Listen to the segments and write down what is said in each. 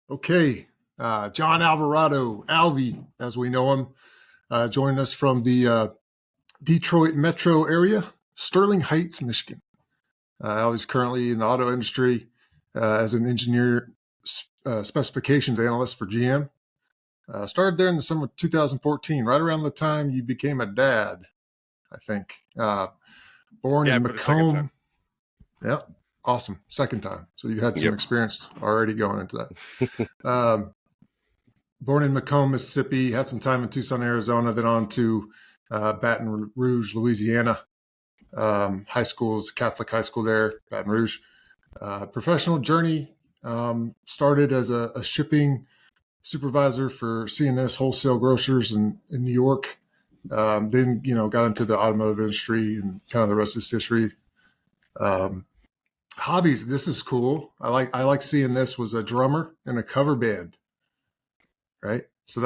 Okay, Jon Alvarado, Alvy, as we know him, joining us from the Detroit metro area, Sterling Heights, Michigan. Alvy's currently in the auto industry as an engineer specifications analyst for GM. Started there in the summer of 2014, right around the time you became a dad, I think. Born in Macomb. Yeah, awesome. Second time. So you had some experience already going into that. Born in Macomb, Mississippi, had some time in Tucson, Arizona, then on to Baton Rouge, Louisiana. High schools, Catholic high school there, Baton Rouge. Professional journey started as a shipping supervisor for C&S Wholesale Grocers in New York. Then, got into the automotive industry and kind of the rest is history. Hobbies, this is cool. I like seeing this, was a drummer in a cover band. Right? So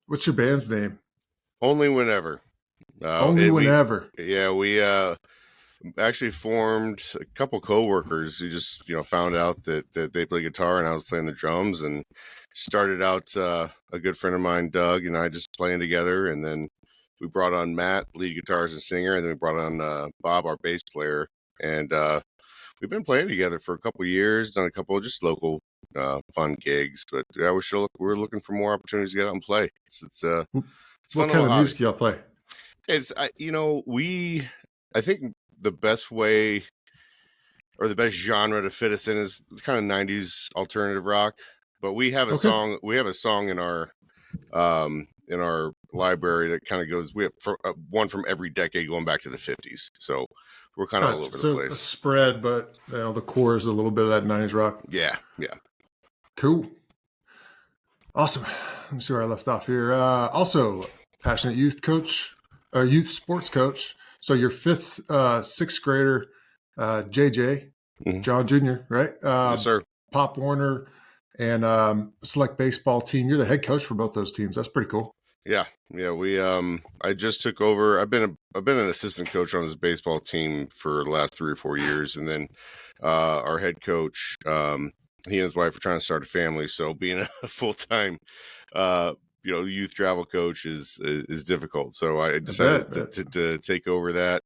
what's your band's name? Only Whenever. Whenever. We actually formed a couple coworkers who just, found out that they play guitar and I was playing the drums, and started out a good friend of mine, Doug, and I just playing together. And then we brought on Matt, lead guitarist and singer. And then we brought on Bob, our bass player. And we've been playing together for a couple of years, done a couple of just local fun gigs, but we're looking for more opportunities to get out and play. It's fun. What kind of music y'all play? It's I think the best way or the best genre to fit us in is kind of 90s alternative rock. But we have a song. We have a song in our library that kind of goes. We have one from every decade going back to the 50s. So we're kind of all over the place. A spread, but the core is a little bit of that 90s rock. Yeah. Cool. Awesome. Let me see where I left off here. Also, passionate youth sports coach. So your sixth grader, JJ, John Jr., right? Yes, sir. Pop Warner and select baseball team. You're the head coach for both those teams. That's pretty cool. Yeah. We I just took over. I've been an assistant coach on this baseball team for the last 3 or 4 years, and then our head coach, he and his wife are trying to start a family, so being a full-time youth travel coach is difficult. So I decided to take over that.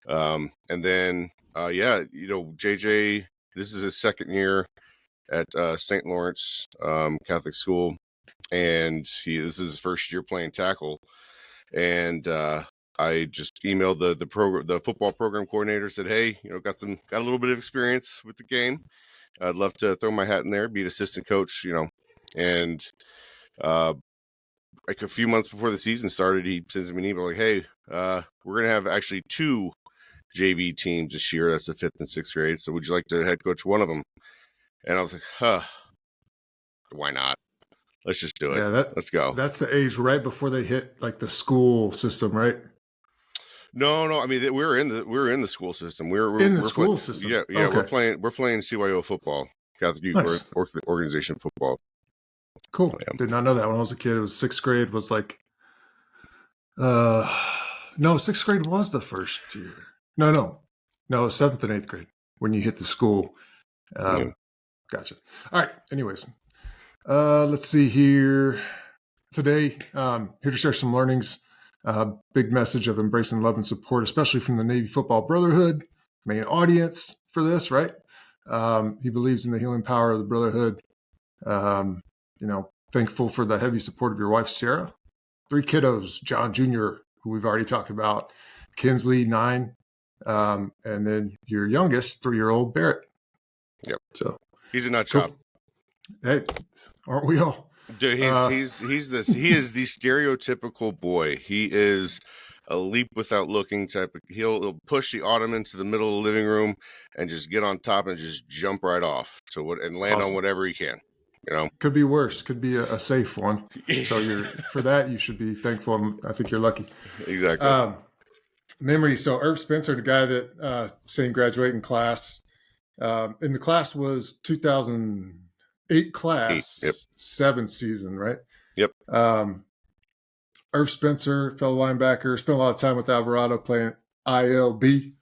And then JJ, this is his second year at St. Lawrence Catholic School, and this is his first year playing tackle. And I just emailed the football program coordinator, said, hey, got a little bit of experience with the game. I'd love to throw my hat in there, be an assistant coach, and like a few months before the season started, he sends me an email like, hey, we're going to have actually 2 JV teams this year. That's the 5th and 6th grade. So would you like to head coach one of them? And I was like, why not? Let's just do it. Yeah, let's go. That's the age right before they hit like the school system, right? No. I mean, we're in the school system. We're in the school system. Yeah. Okay. We're playing CYO football, Catholic Youth Organization football. Cool. Yeah. Did not know that when I was a kid. It was 6th grade. Was like, no, 6th grade was the first year. No, 7th and 8th grade when you hit the school. Gotcha. All right. Anyways, let's see here. Today, here to share some learnings. Big message of embracing love and support, especially from the Navy Football Brotherhood, main audience for this, right? He believes in the healing power of the brotherhood. Thankful for the heavy support of your wife, Sarah. 3 kiddos, John Jr., who we've already talked about, Kinsley, 9, and then your youngest, 3-year-old, Barrett. Yep. So he's a nut job. Hey, aren't we all? Dude, he is the stereotypical boy. He is a leap without looking type of. He'll push the ottoman to the middle of the living room and just get on top and just jump right off and land on whatever he can. Could be worse. Could be a safe one. So for that, you should be thankful. I think you're lucky. Exactly. Memory. So Irv Spencer, the guy that same graduating class, in the class was 2008 class, 7 season, right? Yep. Irv Spencer, fellow linebacker, spent a lot of time with Alvarado playing ILB.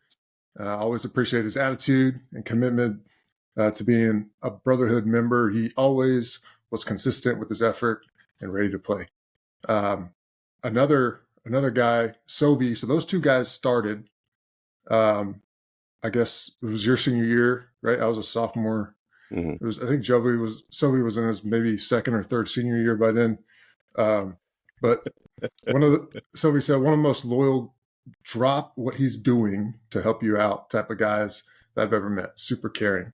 Always appreciate his attitude and commitment to being a brotherhood member. He always was consistent with his effort and ready to play. Another guy, Sovey. So those two guys started. I guess it was your senior year, right? I was a sophomore. Mm-hmm. It was, I think Sovey was in his maybe second or third senior year by then. But Sovey said one of the most loyal, drop what he's doing to help you out type of guys that I've ever met. Super caring.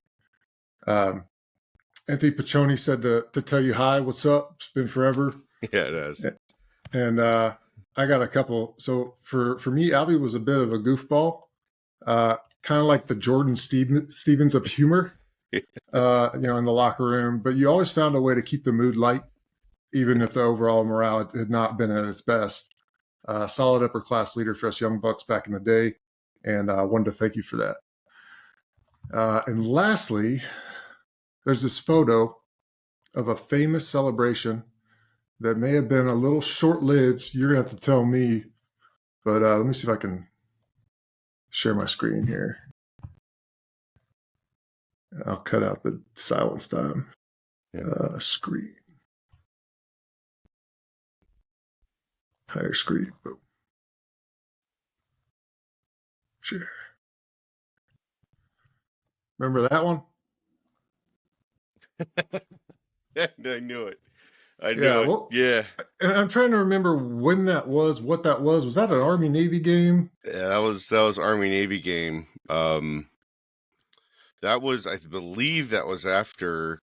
Anthony Piccioni said to tell you hi, what's up? It's been forever. Yeah, it has. And I got a couple. So for me, Alvy was a bit of a goofball, kind of like the Jordan Stevens of humor, in the locker room. But you always found a way to keep the mood light, even if the overall morale had not been at its best. Solid upper class leader for us young bucks back in the day, and I wanted to thank you for that. And lastly, there's this photo of a famous celebration that may have been a little short-lived. You're going to have to tell me, but let me see if I can share my screen here. I'll cut out the silence time. Yeah. Screen. Higher screen. Boom. Share. Remember that one? Yeah, I knew it. I knew it. Well, yeah. And I'm trying to remember when that was, what that was. Was that an Army-Navy game? Yeah, that was Army-Navy game. That was, I believe that was after,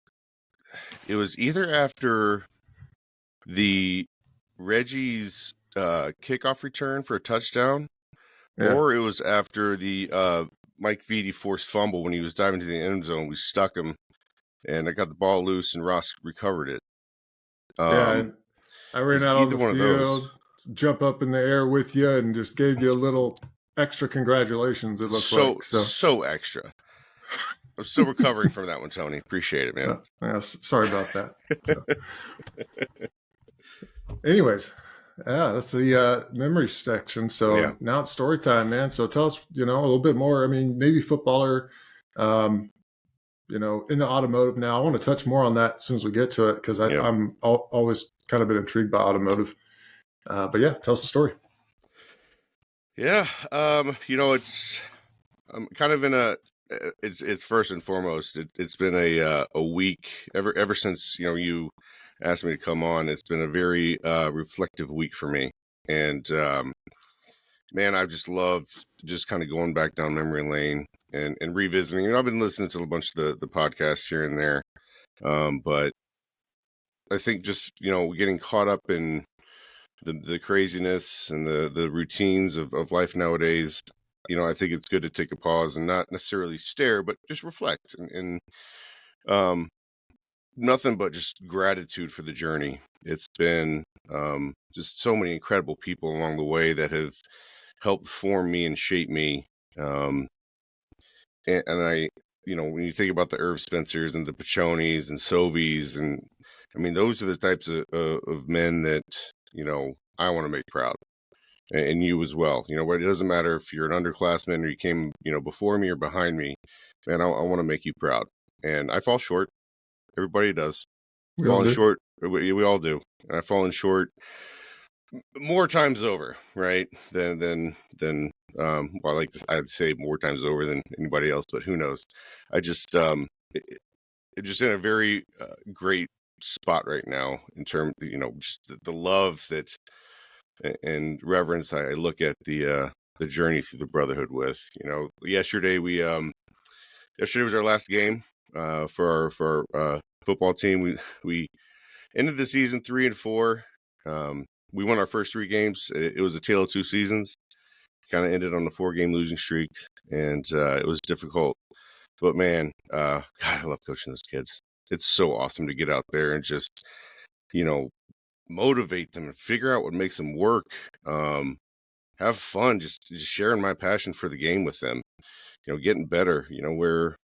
it was either after the Reggie's kickoff return for a touchdown, or it was after the Mike Vitti forced fumble when he was diving to the end zone. We stuck him, and I got the ball loose, and Ross recovered it. I ran out on the field, jump up in the air with you, and just gave you a little extra congratulations. It looks like so extra. I'm still recovering from that one, Tony. Appreciate it, man. Sorry about that. So. Anyways, that's the memory section. So now it's story time, man. So tell us, a little bit more. I mean, maybe footballer, in the automotive now. I want to touch more on that as soon as we get to it, because I'm always kind of been intrigued by automotive. But yeah, tell us the story. Yeah, I'm kind of in a. It's first and foremost. It's been a week ever since you asked me to come on. It's been a very reflective week for me, and man, I've just loved just kind of going back down memory lane and revisiting. I've been listening to a bunch of the podcasts here and there, but I think just getting caught up in the craziness and the routines of life nowadays. I think it's good to take a pause and not necessarily stare, but just reflect and nothing but just gratitude for the journey. It's been just so many incredible people along the way that have helped form me and shape me. And I, when you think about the Irv Spencers and the Piccionis and Sovies, and I mean, those are the types of men that, I want to make proud. And you as well. It doesn't matter if you're an underclassman or you came, before me or behind me, man, I want to make you proud. And I fall short. Everybody does. Falling short. We all do. And I've fallen short more times over, right? Than well, I'd say more times over than anybody else, but who knows? I just, just in a very great spot right now in terms, just the love that, and reverence I look at the journey through the brotherhood with. Yesterday yesterday was our last game for our football team. We ended the season 3-4. We won our first 3 games. It was a tale of 2 seasons. Kind of ended on a 4-game losing streak, and it was difficult. But man, God, I love coaching those kids. It's so awesome to get out there and just motivate them and figure out what makes them work. Have fun, just sharing my passion for the game with them. Getting better. Where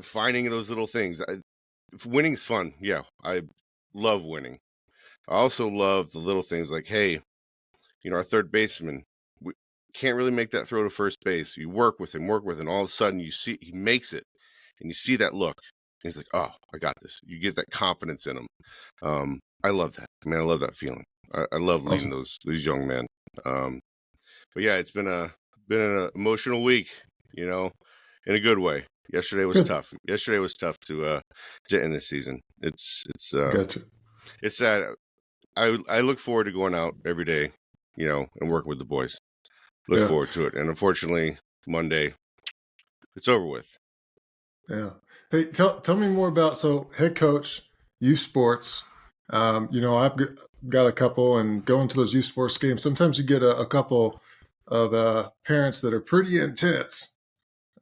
finding those little things. Winning's fun. Yeah, I love winning. I also love the little things like, hey, our third baseman, we can't really make that throw to first base. You work with him, and all of a sudden you see he makes it, and you see that look. He's like, oh, I got this. You get that confidence in them. I love that. I mean, I love that feeling. I love leading Awesome. these young men. But yeah, it's been an emotional week, in a good way. Yesterday was Good. tough. Yesterday was tough to end this season. It's Gotcha. it's sad. I look forward to going out every day, and working with the boys. Look Yeah. forward to it. And unfortunately, Monday, it's over with. Yeah. Hey, tell me more about, so head coach, youth sports. I've got a couple, and going to those youth sports games, sometimes you get a couple of parents that are pretty intense.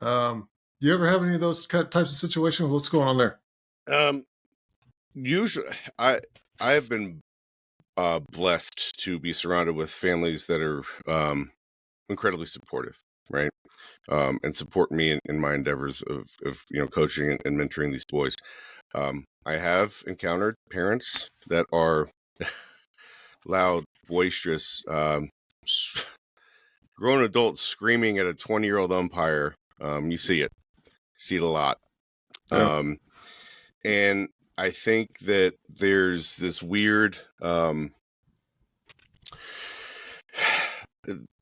You ever have any of those types of situations? What's going on there? Usually, I have been blessed to be surrounded with families that are incredibly supportive, right? And support me in my endeavors of coaching and mentoring these boys. I have encountered parents that are loud, boisterous, grown adults screaming at a 20-year-old umpire. You see it a lot. Yeah. And I think that there's this weird,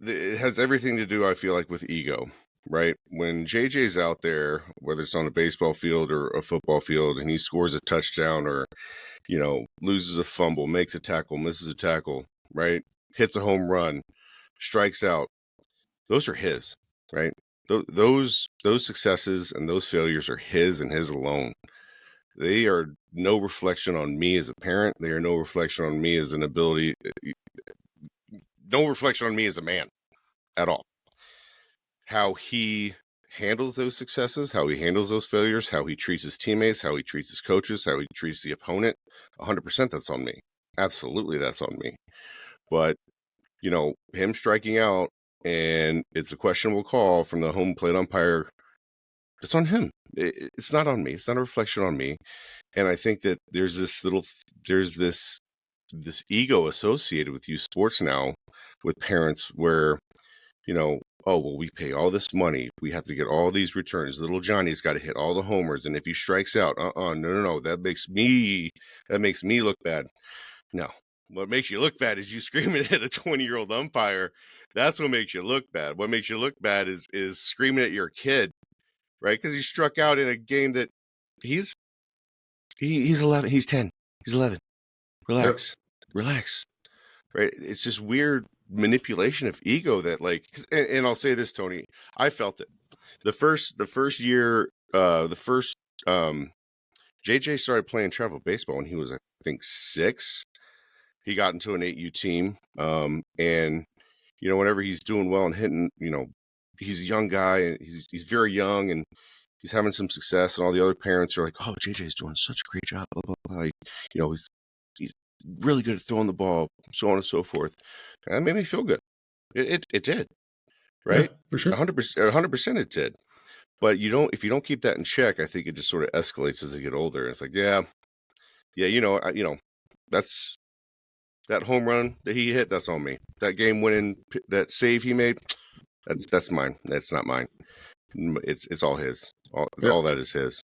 it has everything to do, I feel like, with ego, right? When JJ's out there, whether it's on a baseball field or a football field, and he scores a touchdown or, loses a fumble, makes a tackle, misses a tackle, right? Hits a home run, strikes out. Those are his, right? Those successes and those failures are his and his alone. They are no reflection on me as a parent. They are no reflection on me as no reflection on me as a man at all. How he handles those successes, how he handles those failures, how he treats his teammates, how he treats his coaches, how he treats the opponent, 100% that's on me. Absolutely, that's on me. But, him striking out and it's a questionable call from the home plate umpire, it's on him. It's not on me. It's not a reflection on me. And I think that there's this ego associated with youth sports now with parents where, oh, well, we pay all this money. We have to get all these returns. Little Johnny's got to hit all the homers. And if he strikes out, no. That makes me look bad. No. What makes you look bad is you screaming at a 20-year-old umpire. That's what makes you look bad. What makes you look bad is screaming at your kid, right? Because he struck out in a game that he's 11. He's 10. He's 11. Relax. Right? It's just weird manipulation of ego that, like, and I'll say this, Tony, I felt it. The first year, JJ started playing travel baseball when he was, I think, 6. He got into an 8U team. And, whenever he's doing well and hitting, he's a young guy and he's very young and he's having some success, and all the other parents are like, oh, JJ's doing such a great job, blah, blah, blah. He's really good at throwing the ball, so on and so forth. And that made me feel good. It did, right? Yeah, for sure. 100% it did. But if you don't keep that in check, I think it just sort of escalates as you get older. It's like, yeah, that's that home run that he hit. That's on me. That game winning, that save he made, that's mine. That's not mine. It's all his. All that is his.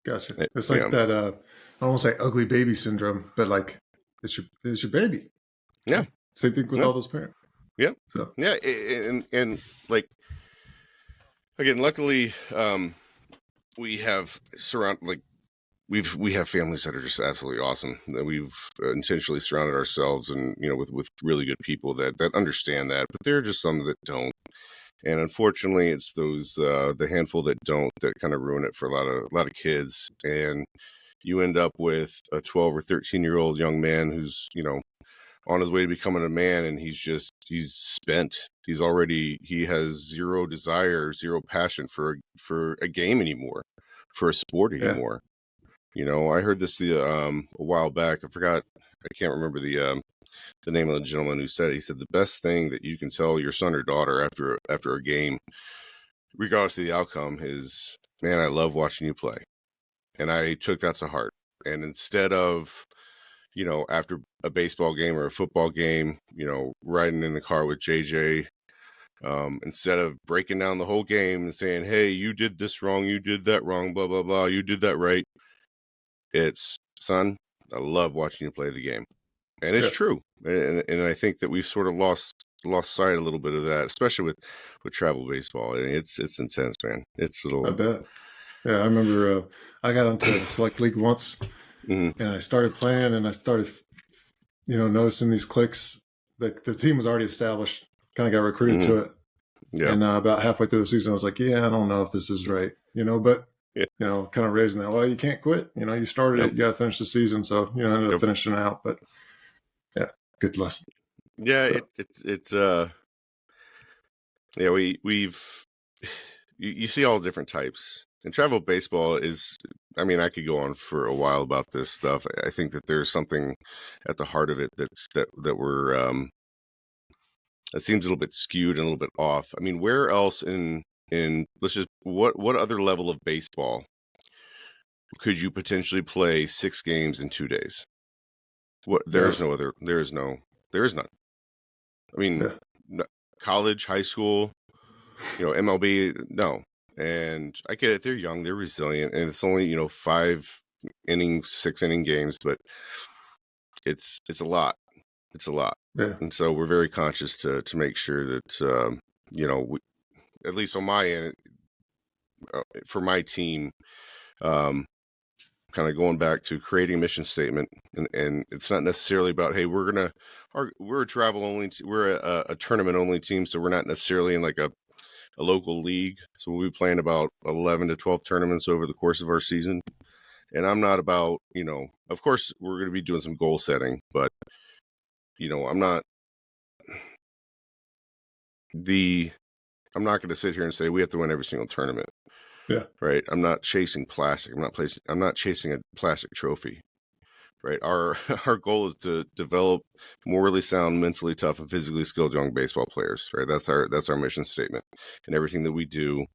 Gotcha. It's like that. I won't say ugly baby syndrome, but like it's your baby. Yeah. Same thing with all those parents. Yeah. So yeah, and like, again, luckily, we have we have families that are just absolutely awesome. That we've intentionally surrounded ourselves and with really good people that understand that, but there are just some that don't. And unfortunately, it's those the handful that don't, that kind of ruin it for a lot of kids. And you end up with a 12 or 13-year-old young man who's on his way to becoming a man, and he's spent. He has zero desire, zero passion for a game anymore, for a sport anymore. I heard this a while back. I can't remember the name of the gentleman who said it. He said the best thing that you can tell your son or daughter after a game, regardless of the outcome, is, man, I love watching you play. And I took that to heart. And instead of, after a baseball game or a football game, riding in the car with JJ, Instead of breaking down the whole game and saying, hey, you did this wrong, you did that wrong, blah, blah, blah, you did that right. It's, son, I love watching you play the game. And it's true. And I think that we've sort of lost sight a little bit of that, especially with travel baseball. I mean, it's intense, man. It's a little. I bet. Yeah, I remember I got into the select league once, and I started playing, and I started, noticing these clicks. The team was already established. Kind of got recruited to it. Yeah. And about halfway through the season, I was like, yeah, I don't know if this is right, but kind of raising that. Well, you can't quit. You started it. You got to finish the season. So I ended up finishing it out. But yeah, good lesson. Yeah, so. You see all different types. And travel baseball is, I mean, I could go on for a while about this stuff. I think that there's something at the heart of it that we're that seems a little bit skewed and a little bit off. I mean, where else in let's just what other level of baseball could you potentially play 6 games in 2 days? There is none. I mean, college, high school, MLB, no. And I get it, they're young, they're resilient, and it's only 5 innings, 6 inning games, but it's a lot. It's a lot. Yeah. And so we're very conscious to make sure that we, at least on my end, for my team, kind of going back to creating a mission statement, and it's not necessarily about, hey, we're a travel only, we're a tournament only team, so we're not necessarily in like a local league. So we'll be playing about 11 to 12 tournaments over the course of our season. And I'm not about, of course we're going to be doing some goal setting, but I'm not going to sit here and say we have to win every single tournament. Yeah. Right. I'm not chasing plastic. I'm not chasing a plastic trophy. Right. Our goal is to develop morally sound, mentally tough, and physically skilled young baseball players. Right. That's our mission statement, and everything that we do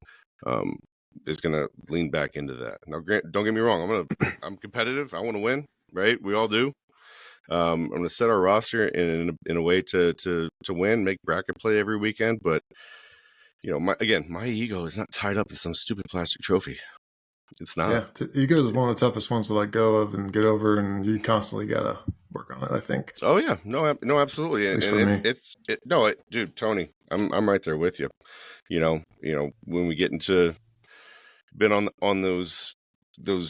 is going to lean back into that. Now, don't get me wrong. I'm competitive. I want to win. Right. We all do. I'm going to set our roster in a way to win, make bracket play every weekend. But my ego is not tied up in some stupid plastic trophy. It's not. Yeah, ego is one of the toughest ones to let go of and get over, and you constantly gotta work on it, I think. Oh yeah, no, absolutely. At least for me. Dude, Tony, I'm right there with you. When we get into been on those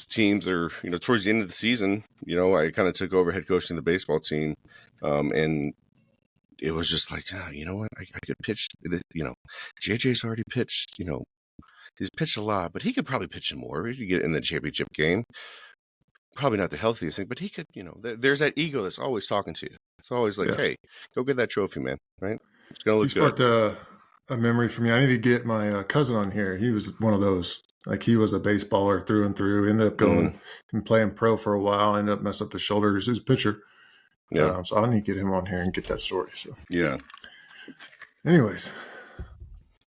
teams, or towards the end of the season, I kind of took over head coaching the baseball team, and it was just like, you know what, I could pitch. JJ's already pitched. He's pitched a lot, but he could probably pitch some more. He could get in the championship game. Probably not the healthiest thing, but he could. There's that ego that's always talking to you. It's always like, hey, go get that trophy, man. Right? It's gonna look good. You sparked a memory for me. I need to get my cousin on here. He was one of those. Like, he was a baseballer through and through. Ended up going and playing pro for a while. Ended up messing up his shoulders. He was a pitcher. Yeah. So I need to get him on here and get that story. So yeah. Anyways,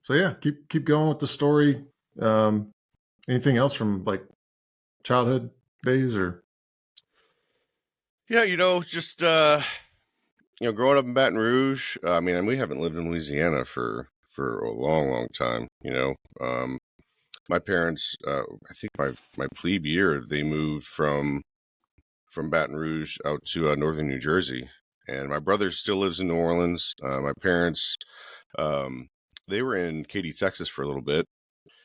so yeah, keep going with the story. Anything else from like childhood days or? Yeah, just growing up in Baton Rouge. I mean, we haven't lived in Louisiana for a long, long time. My parents, I think my plebe year, they moved from Baton Rouge out to northern New Jersey, and my brother still lives in New Orleans. My parents, they were in Katy, Texas for a little bit.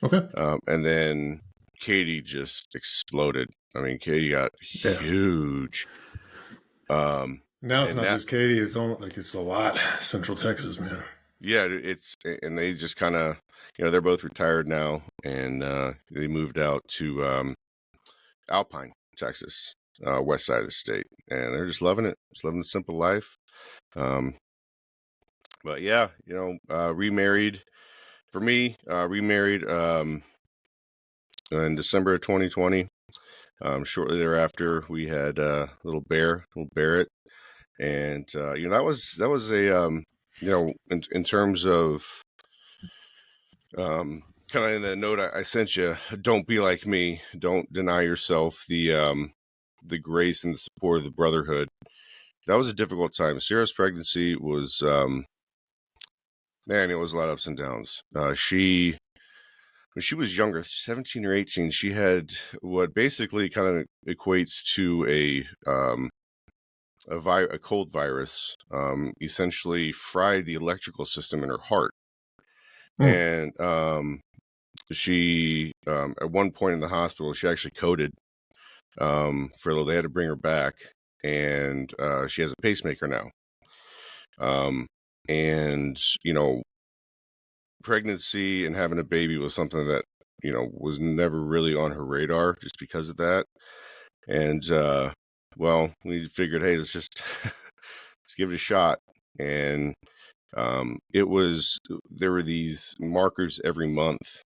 Okay. And then Katy just exploded. I mean, Katy got huge. Now it's not just Katy. It's almost like it's a lot. Central Texas, man. Yeah, and they just kind of, they're both retired now, and they moved out to Alpine, Texas, west side of the state, and they're just loving it. Just loving the simple life. But yeah, remarried. For me, remarried in December of 2020. Shortly thereafter, we had little Barrett, and that was a in terms of kind of in the note I sent you. Don't be like me. Don't deny yourself the grace and the support of the brotherhood. That was a difficult time. Sarah's pregnancy was Man, it was a lot of ups and downs. When she was younger, 17 or 18, she had what basically kind of equates to a cold virus. Essentially fried the electrical system in her heart, Mm. and she at one point in the hospital, she actually coded for a little. They had to bring her back, and she has a pacemaker now. And pregnancy and having a baby was something that was never really on her radar just because of that. And well, we figured, hey, let's just let's give it a shot. And there were these markers every month,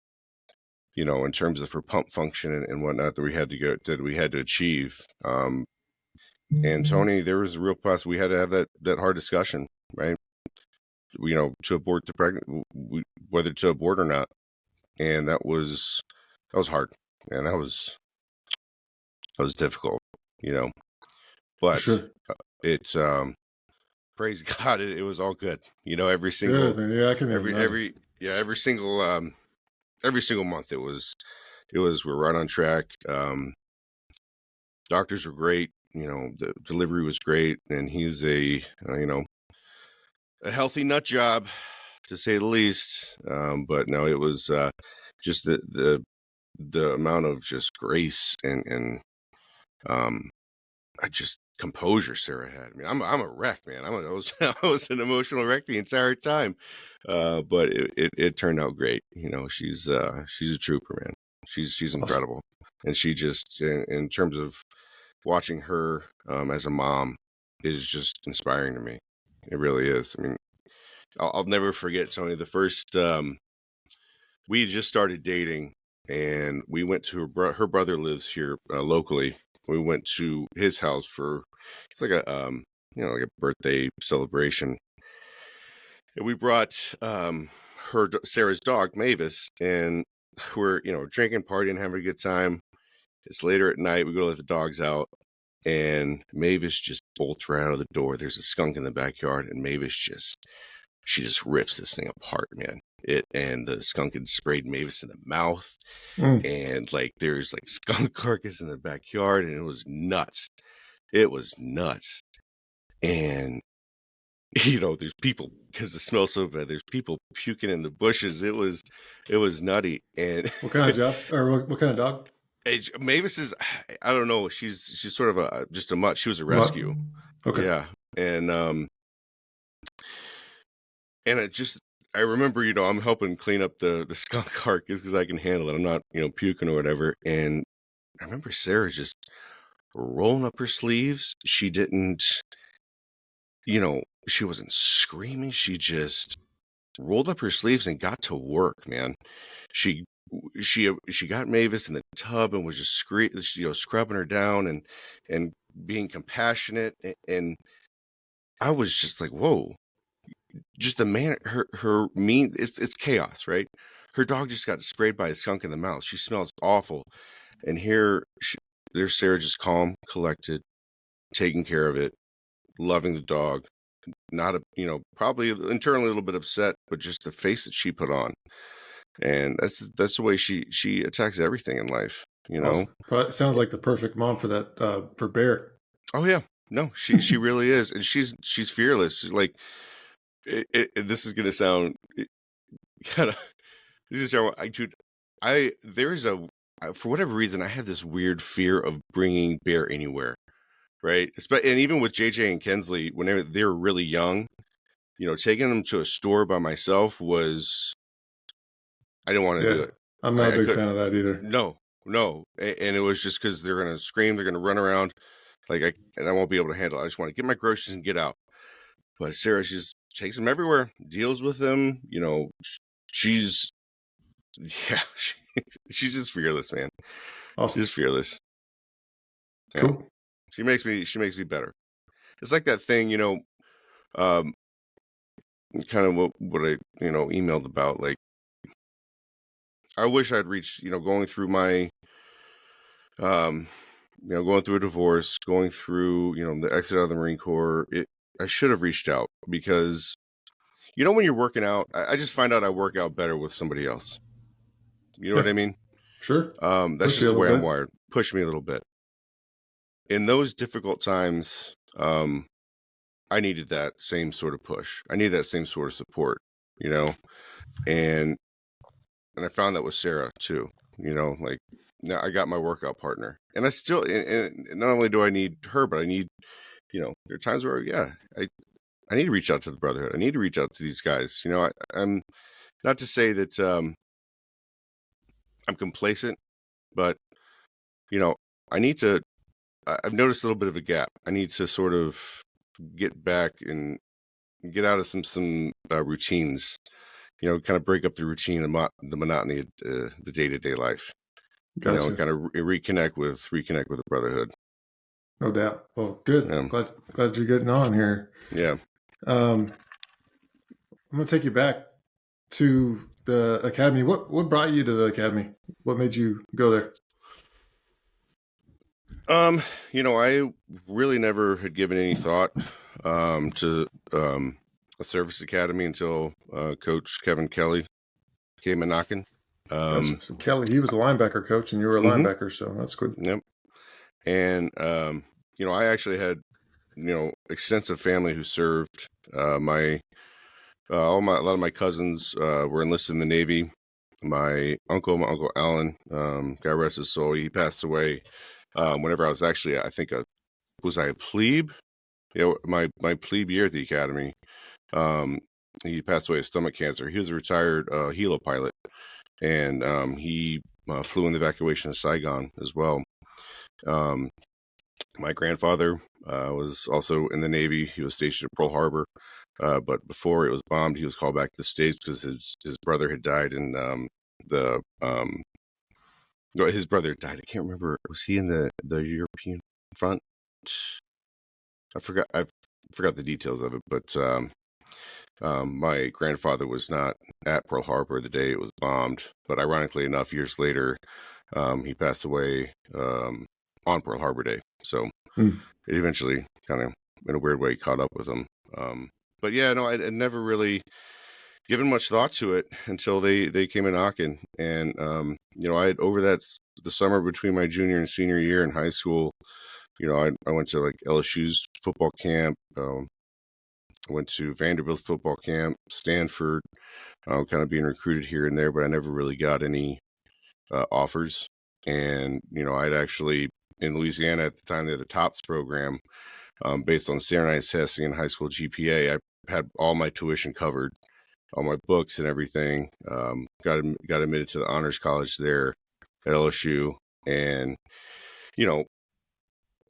in terms of her pump function and whatnot, that we had to achieve. And Tony, there was a real plus. We had to have that hard discussion, right? To abort the pregnant, whether to abort or not. And that was hard, and that was difficult, For but sure. it praise God, it was all good. Every Good, single man. Yeah, I can imagine. every single month we're right on track. Doctors were great, the delivery was great, and he's a healthy nut job, to say the least. But no, it was just the amount of just grace and I just composure Sarah had. I mean, I'm a wreck, man. I was an emotional wreck the entire time. But it turned out great. She's a trooper, man. She's Awesome. incredible, and she just in terms of watching her as a mom is just inspiring to me. It really is. I mean, I'll never forget, Tony. The first we had just started dating, and we went to her brother lives here locally. We went to his house for it's like a like a birthday celebration, and we brought Sarah's dog Mavis, and we're drinking, partying, having a good time. It's later at night. We go to let the dogs out, and Mavis just bolts right out of the door. There's a skunk in the backyard, and Mavis she just rips this thing apart, man. And the skunk had sprayed Mavis in the mouth, and like there's like skunk carcass in the backyard, and it was nuts. It was nuts. And there's people, because the smell's so bad. There's people puking in the bushes. It was nutty. And What kind of job, or what kind of dog? Mavis is, I don't know. She's sort of just a mutt. She was a rescue. Okay. Yeah, and I remember, I'm helping clean up the skunk carcass because I can handle it. I'm not, puking or whatever. And I remember Sarah just rolling up her sleeves. She didn't, she wasn't screaming. She just rolled up her sleeves and got to work, man. She got Mavis in the tub and was just scrubbing her down and being compassionate. And I was just like, whoa. Just the man, her mean, it's chaos, right? Her dog just got sprayed by a skunk in the mouth. She smells awful. And there's Sarah, just calm, collected, taking care of it, loving the dog. Not probably internally a little bit upset, but just the face that she put on. And that's the way she attacks everything in life, Awesome. Sounds like the perfect mom for that, for Bear. Oh yeah. No, she really is. And she's fearless. She's like, this is going to sound kind of, for whatever reason, I have this weird fear of bringing Bear anywhere, right? And even with JJ and Kensley, whenever they were really young, taking them to a store by myself I didn't want to do it. I'm not a big fan of that either. No. And it was just because they're going to scream, they're going to run around, and I won't be able to handle it. I just want to get my groceries and get out. But Sarah, she just takes them everywhere, deals with them. She's just fearless, man. Awesome. She's fearless. Cool. Yeah. She makes me better. It's like that thing, kind of what I, emailed about. Like, I wish I'd reached, going through my, going through a divorce, going through, the exit out of the Marine Corps. I should have reached out because, when you're working out, I just find out I work out better with somebody else. You know Yeah. what I mean? Sure. That's Push just you a the way little I'm bit. wired. Push me a little bit. In those difficult times, I needed that same sort of push. I needed that same sort of support, and I found that with Sarah too, like now I got my workout partner, and I still, and not only do I need her, but I need, there are times where, I need to reach out to the brotherhood. I need to reach out to these guys. I'm not to say that, I'm complacent, but, I need to, I've noticed a little bit of a gap. I need to sort of get back and get out of some routines, kind of break up the routine, the monotony of the day-to-day life, Gotcha. and kind of reconnect with the brotherhood. No doubt. Well, good. Yeah. Glad you're getting on here. Yeah. I'm going to take you back to the academy. What brought you to the academy? What made you go there? I really never had given any thought to a service academy until Coach Kevin Kelly came a knocking. Gotcha. So Kelly, he was a linebacker coach, and you were a linebacker, so that's good. Yep. And I actually had extensive family who served. A lot of my cousins were enlisted in the Navy. My uncle Alan, God rest his soul, he passed away whenever I was actually, I think, was I a plebe? My plebe year at the academy. He passed away of stomach cancer. He was a retired helo pilot, and he flew in the evacuation of Saigon as well. My grandfather was also in the Navy. He was stationed at Pearl Harbor, but before it was bombed, he was called back to the States because his brother had died in no, his brother died. I can't remember. Was he in the European front? I forgot the details of it, but my grandfather was not at Pearl Harbor the day it was bombed. But ironically enough, years later, he passed away on Pearl Harbor Day. So it eventually kind of, in a weird way, caught up with him. But yeah, no, I'd never really given much thought to it until they came a knocking. And, I had, over the summer between my junior and senior year in high school, I went to like LSU's football camp, I went to Vanderbilt's football camp, Stanford, kind of being recruited here and there, but I never really got any offers. And, I'd actually, in Louisiana at the time, they had the TOPS program, based on standardized testing and high school GPA. I had all my tuition covered, all my books and everything. Got admitted to the honors college there at LSU. And,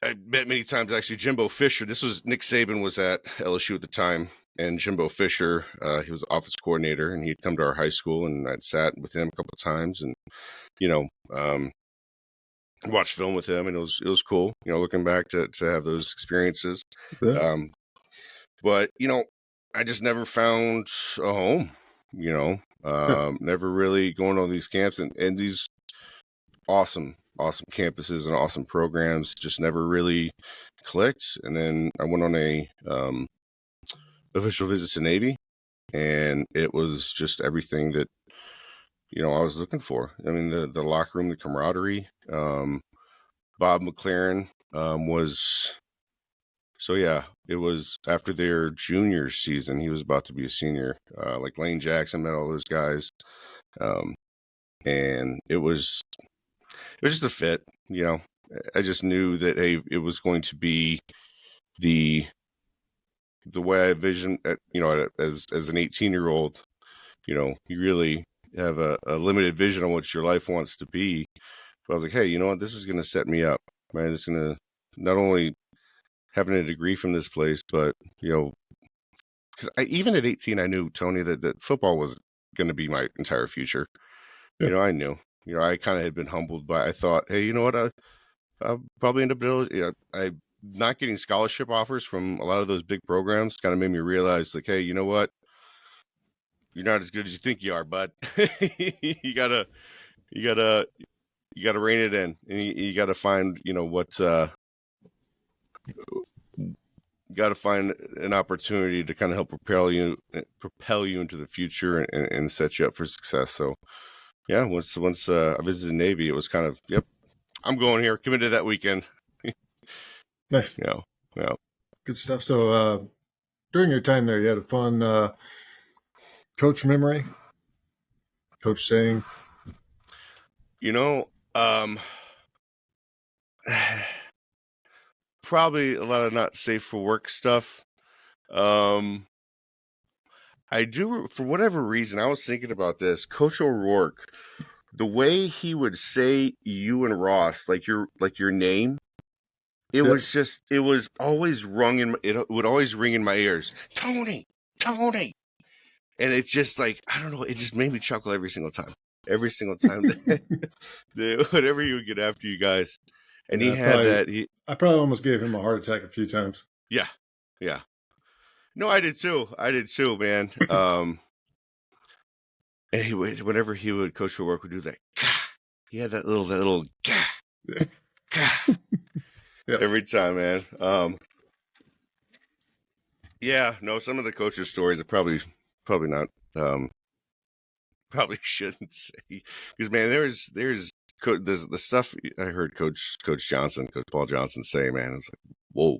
I met many times actually Jimbo Fisher. This was Nick Saban was at LSU at the time, and Jimbo Fisher, he was the office coordinator, and he'd come to our high school, and I'd sat with him a couple of times, and watched film with him, and it was cool. Looking back to have those experiences. Yeah. But I just never found a home. Never really going on these camps and these awesome campuses and awesome programs just never really clicked. And then I went on a official visit to Navy, and it was just everything that I was looking for. I mean, the locker room, the camaraderie. Bob McLaren was, so yeah, it was after their junior season. He was about to be a senior. Like Lane Jackson met all those guys, and it was just a fit. I just knew that, hey, it was going to be the way I envisioned it, as an 18-year-old. You really have a limited vision on what your life wants to be. But I was like, hey, you know what? This is going to set me up, man. It's going to not only having a degree from this place, but, because even at 18, I knew, Tony, that football was going to be my entire future. Yeah. I knew, I kind of had been humbled by, I thought, hey, you know what? I'll probably end up, I not getting scholarship offers from a lot of those big programs kind of made me realize, like, hey, you know what? You're not as good as you think you are, bud. you gotta rein it in, and you gotta find, got to find an opportunity to kind of help propel you into the future and set you up for success. So yeah, once I visited the Navy, it was kind of, yep, I'm going here, committed that weekend. Nice. Yeah. Good stuff. So during your time there, you had a fun coach memory, coach saying? Probably a lot of not safe for work stuff. I do, for whatever reason, I was thinking about this. Coach O'Rourke, the way he would say you and Ross, like your name, it was always it would always ring in my ears. Tony. And it's just like, I don't know, it just made me chuckle every single time. Every single time whatever he would get after you guys. And Yeah, he had I probably almost gave him a heart attack a few times. Yeah. No, I did too, man. And he would, whenever he would, Coach O'Rourke would do that. He had that little Yep. Every time, man. Yeah, no, some of the coaches' stories are probably not, probably shouldn't say, because man, there's the stuff I heard Coach Paul Johnson say, man, it's like, whoa.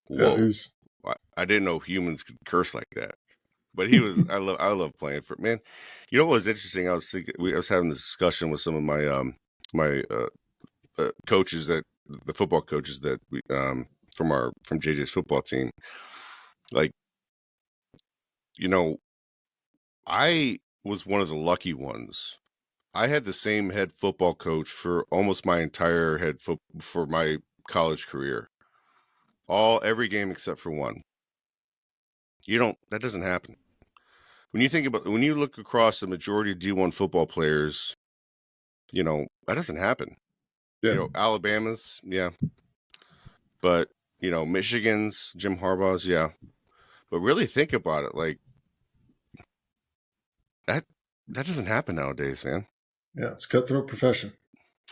Yeah, I didn't know humans could curse like that. But he was, I love playing for, man. You know what was interesting? I was having this discussion with some of my my coaches, the football coaches that we from JJ's football team. Like, I was one of the lucky ones. I had the same head football coach for almost my entire for my college career. Every game except for one. That doesn't happen. When you look across the majority of D1 football players, that doesn't happen. yeah. Alabama's, yeah. But, Michigan's, Jim Harbaugh's, yeah. But really think about it, like, that doesn't happen nowadays, man. Yeah, it's a cutthroat profession.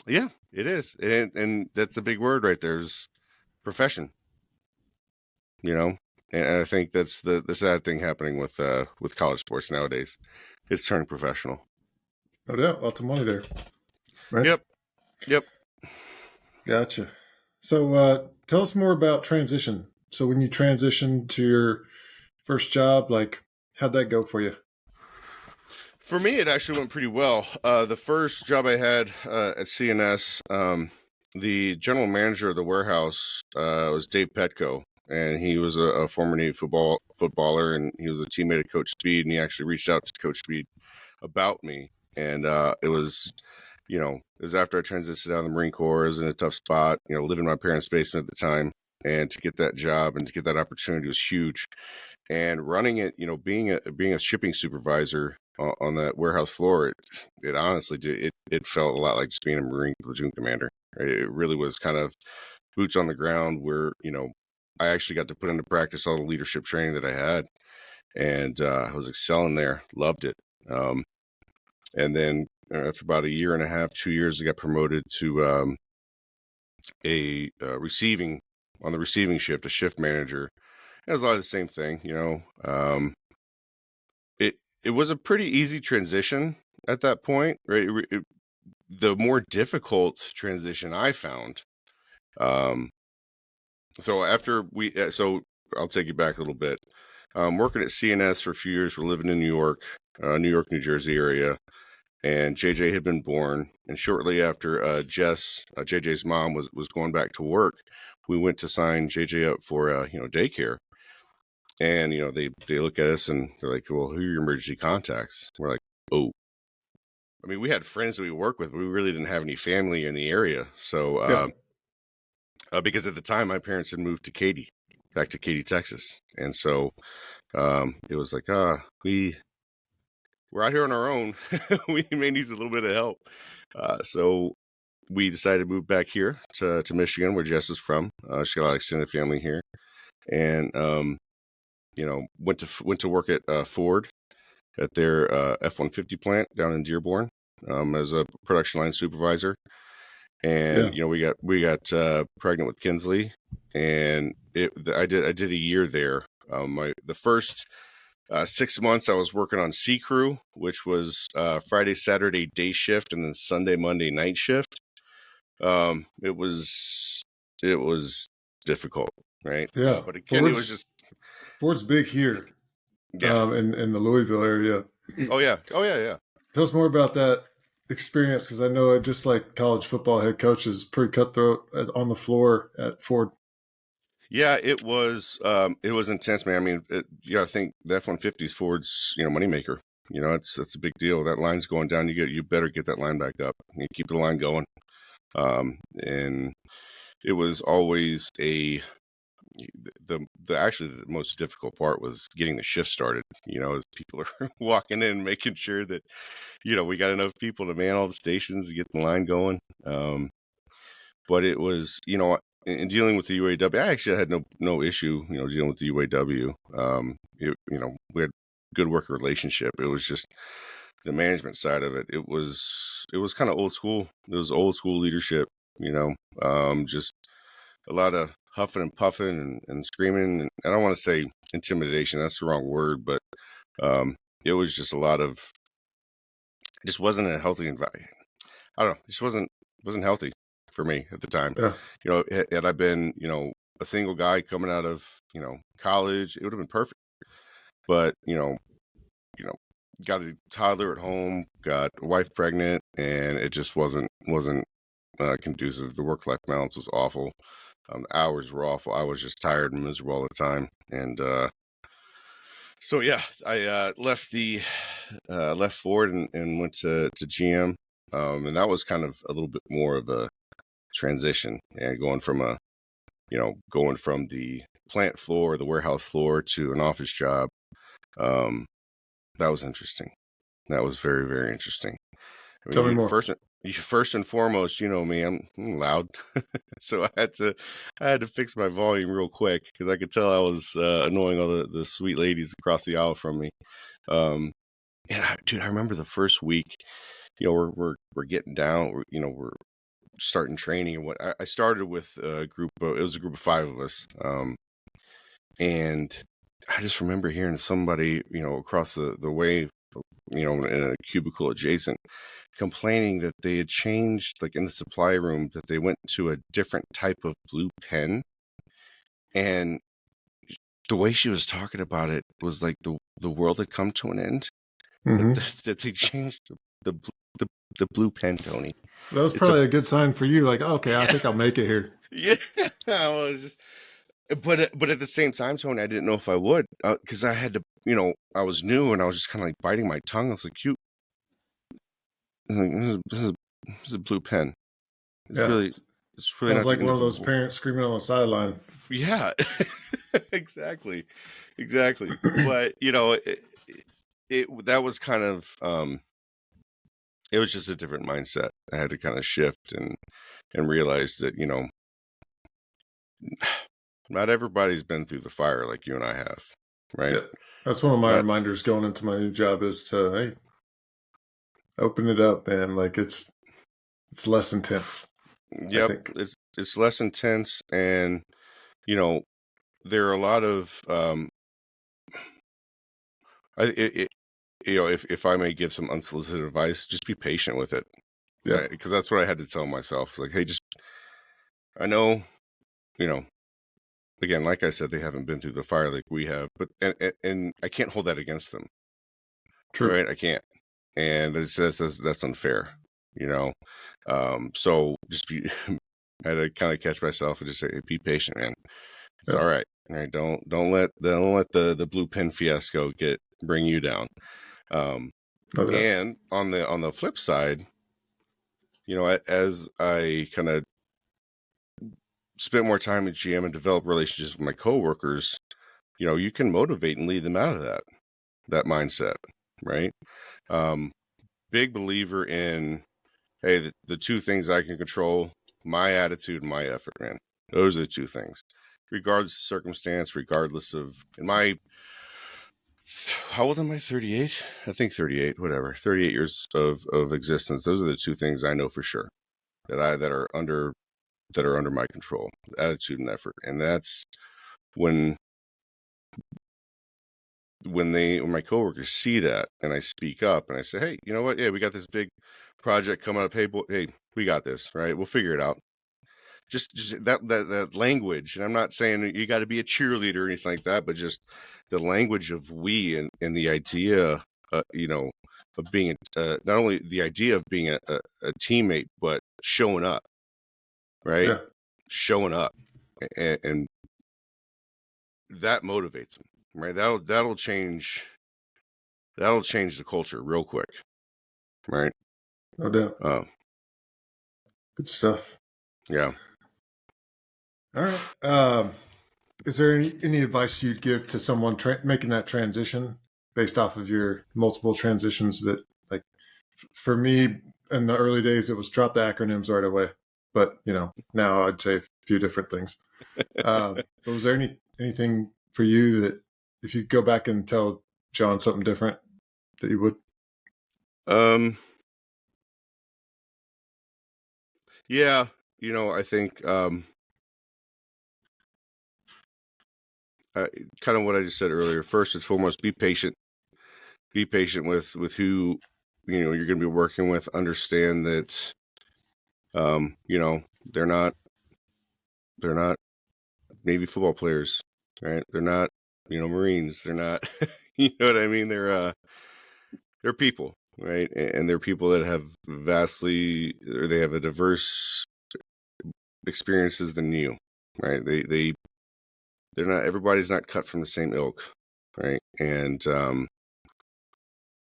Yeah, it is. And that's a big word right there, is profession. And I think that's the sad thing happening with college sports nowadays. It's turning professional. No doubt. Lots of money there. Right? Yep. Gotcha. So tell us more about transition. So when you transitioned to your first job, like, how'd that go for you? For me, it actually went pretty well. The first job I had at CNS, the general manager of the warehouse was Dave Petco, and he was a former Navy footballer, and he was a teammate of Coach Speed, and he actually reached out to Coach Speed about me. And it was after I transitioned out of the Marine Corps. I was in a tough spot, living in my parents' basement at the time, and to get that job and to get that opportunity was huge. And running it, being a shipping supervisor on that warehouse floor, it honestly did. It felt a lot like just being a Marine platoon commander. Right? It really was kind of boots on the ground, where I actually got to put into practice all the leadership training that I had, and I was excelling there. Loved it. And then after about a year and a half, 2 years, I got promoted to a receiving shift, a shift manager. It was a lot of the same thing, It was a pretty easy transition at that point, right? The more difficult transition I found. So I'll take you back a little bit. Working at CNS for a few years, we're living in New York, New Jersey area, and JJ had been born. And shortly after JJ's mom was going back to work, we went to sign JJ up for daycare. And they look at us and they're like, "Well, who are your emergency contacts?" We're like, "Oh." I mean, we had friends that we worked with, but we really didn't have any family in the area. So, because at the time my parents had moved to back to Katy, Texas, and so it was like, we're out here on our own. We may need a little bit of help. So we decided to move back here to Michigan, where Jess is from. She got a lot of extended family here, and went to work at Ford at their F-150 plant down in Dearborn as a production line supervisor. and Yeah. we got pregnant with Kinsley, and I did a year there. The first 6 months I was working on sea crew, which was Friday, Saturday day shift, and then Sunday, Monday night shift. It was difficult, right? Yeah. But again, it was just Ford's big here, yeah. in the Louisville area. Oh yeah. Tell us more about that experience, because I know just like college football head coaches, pretty cutthroat on the floor at Ford. Yeah, it was intense, man. I mean, you got to think the F-150 is Ford's, moneymaker. It's a big deal. That line's going down. You better get that line back up. You keep the line going. And it was always actually the most difficult part was getting the shift started, as people are walking in, making sure that, we got enough people to man all the stations to get the line going. But it was, in dealing with the UAW, I actually had no issue, dealing with the UAW. We had good working relationship. It was just the management side of it. It was kind of old school. It was old school leadership, just a lot of huffing and puffing and screaming. And I don't want to say intimidation. That's the wrong word, but it was just a lot of, it just wasn't a healthy environment. I don't know. It just wasn't healthy for me at the time. Yeah. Had I been, a single guy coming out of, college, it would have been perfect. But, got a toddler at home, got a wife pregnant, and it just wasn't conducive. The work-life balance was awful. The hours were awful. I was just tired and miserable all the time. And so, yeah, I left Ford and went to GM. And that was kind of a little bit more of a transition, and going from the plant floor, the warehouse floor, to an office job. That was interesting. That was very, very interesting. I mean, Tell me more. First and foremost, you know me, I'm loud, so I had to fix my volume real quick because I could tell I was annoying all the sweet ladies across the aisle from me. And I remember the first week, we're getting down, we're starting training, and what I started with a group of, it was a group of 5 of us, and I just remember hearing somebody, across the way, in a cubicle adjacent, complaining that they had changed, like in the supply room, that they went to a different type of blue pen, and the way she was talking about it was like the world had come to an end. Mm-hmm. That they changed the blue pen, Tony. That was probably a good sign for you. Like, okay, Yeah. I think I'll make it here. Yeah, I was just, but at the same time, Tony, I didn't know if I would, because I had to, I was new and I was just kind of like biting my tongue. I was like, "Cute, this is a blue pen. It's really Sounds not like one of those believable." parents screaming on the sideline. Yeah, exactly. But that was kind of it was just a different mindset. I had to kind of shift and realize that not everybody's been through the fire like you and I have, right? Yeah. That's one of my reminders going into my new job, is to, hey, open it up, man. Like it's less intense. Yep, it's less intense, and there are a lot of if I may give some unsolicited advice, just be patient with it. Yeah, because that's what I had to tell myself. It's like, hey, I know, again, like I said, they haven't been through the fire like we have, but and I can't hold that against them. true. Right? I can't, and that's unfair. So just I had to kind of catch myself and just say, hey, be patient, man. It's all right. All right. Don't let the blue pen fiasco bring you down. And on the flip side, as I kind of spent more time at GM and develop relationships with my coworkers, you can motivate and lead them out of that mindset, right? Big believer in, hey, the 2 things I can control: my attitude and my effort, man. Those are the 2 things, regardless of circumstance, regardless of, how old am I? 38? I think 38, whatever. 38 years of existence. Those are the 2 things I know for sure. that are under my control, attitude and effort. And that's when my coworkers see that and I speak up and I say, hey, you know what? Yeah, we got this big project coming up. Hey, hey, we got this, right? We'll figure it out. Just that language. And I'm not saying you got to be a cheerleader or anything like that, but just the language of we and the idea, of being not only the idea of being a teammate, but showing up, right? Yeah. Showing up, and that motivates them, right? That'll change the culture real quick, right? No doubt. Good stuff. Yeah. All right. Is there any advice you'd give to someone making that transition based off of your multiple transitions? That, like, for me in the early days, it was drop the acronyms right away. But now I'd say a few different things. But was there anything for you that, if you go back and tell Jon something different, that you would? Yeah, I think kind of what I just said earlier. First and foremost, be patient. Be patient with who you're going to be working with. Understand that they're not Navy football players, right? They're not Marines. They're not you know what I mean? They're people, right? And they're people that have they have a diverse experiences than you, right? They're not, everybody's not cut from the same ilk, right? And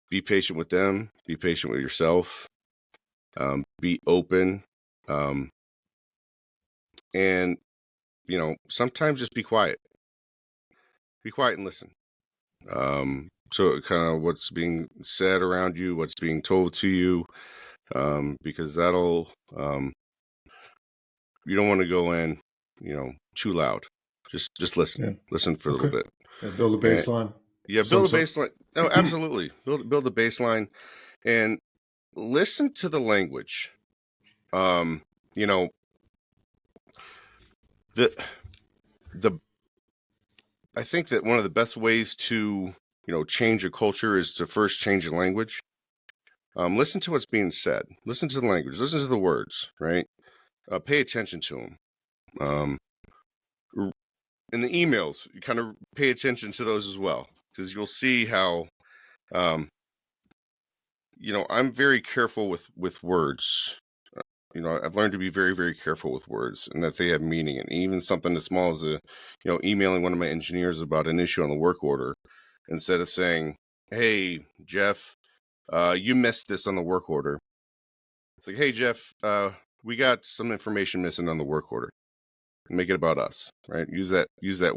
be patient with them, be patient with yourself, be open, and sometimes just be quiet and listen. So kind of what's being said around you, what's being told to you, because that'll you don't want to go in too loud. Just listen. Yeah. Listen for a little bit. Yeah, build a baseline. Build a baseline. No, absolutely. Build a baseline and listen to the language. I think that one of the best ways to change a culture is to first change the language. Listen to what's being said. Listen to the language. Listen to the words. Right. Pay attention to them. In the emails, you kind of pay attention to those as well, because you'll see how, I'm very careful with words. I've learned to be very, very careful with words and that they have meaning. And even something as small as emailing one of my engineers about an issue on the work order, instead of saying, "Hey, Jeff, you missed this on the work order." It's like, "Hey, Jeff, we got some information missing on the work order." Make it about us, right? Use that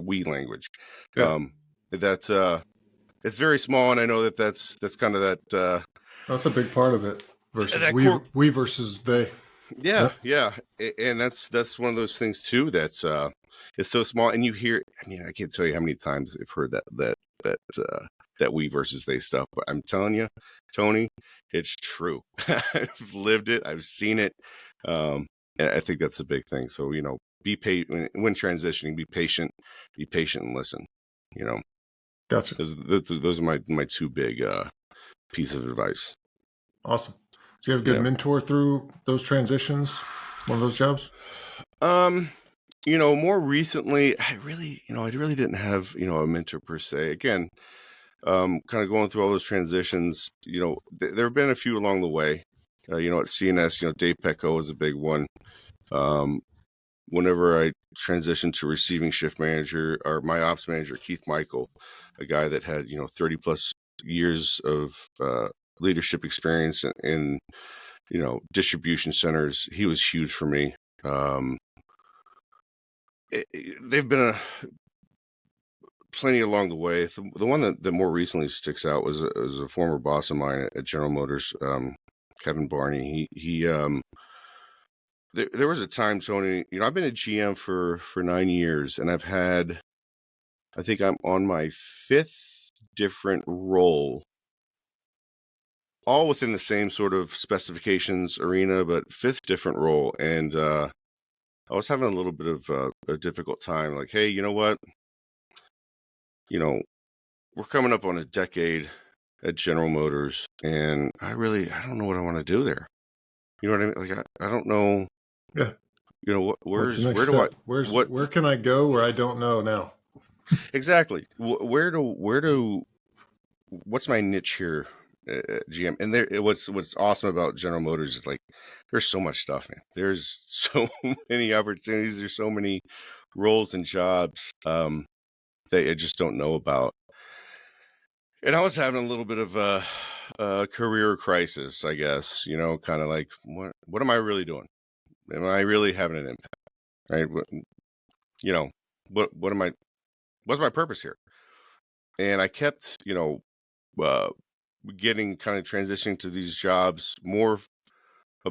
we language. Yeah. It's very small, and I know that's kind of that. That's a big part of it. Versus we versus they. Yeah, and that's one of those things too. That's it's so small, and you hear. I mean, I can't tell you how many times I've heard that we versus they stuff. But I'm telling you, Tony, it's true. I've lived it. I've seen it. And I think that's a big thing. So be patient when transitioning. Be patient and listen. Gotcha. Those are my two big pieces of advice. Awesome. Do you have a good mentor through those transitions? One of those jobs? More recently, I really didn't have a mentor per se. Again, kind of going through all those transitions. There have been a few along the way. At CNS, Dave Petco was a big one. Whenever I transitioned to receiving shift manager, or my ops manager, Keith Michael, a guy that had 30 plus years of leadership experience in distribution centers, he was huge for me. They've been plenty along the way. The one that more recently sticks out was a former boss of mine at General Motors, Kevin Barney. He there was a time, Tony, I've been a GM for 9 years, and I think I'm on my 5th different role. all within the same sort of specifications arena, but fifth different role. And I was having a little bit of a difficult time. Like, hey, you know what? We're coming up on a decade at General Motors, and I don't know what I want to do there. You know what I mean? Like, I don't know. Yeah. What's the next where do step? I, Where can I go where I don't know now? exactly. What's my niche here at GM? And what's awesome about General Motors is like, there's so much stuff, man. There's so many opportunities. There's so many roles and jobs that I just don't know about. And I was having a little bit of a career crisis, I guess, kind of like, what am I really doing? Am I really having an impact? Right? What's my purpose here? And I kept, getting kind of transitioning to these jobs more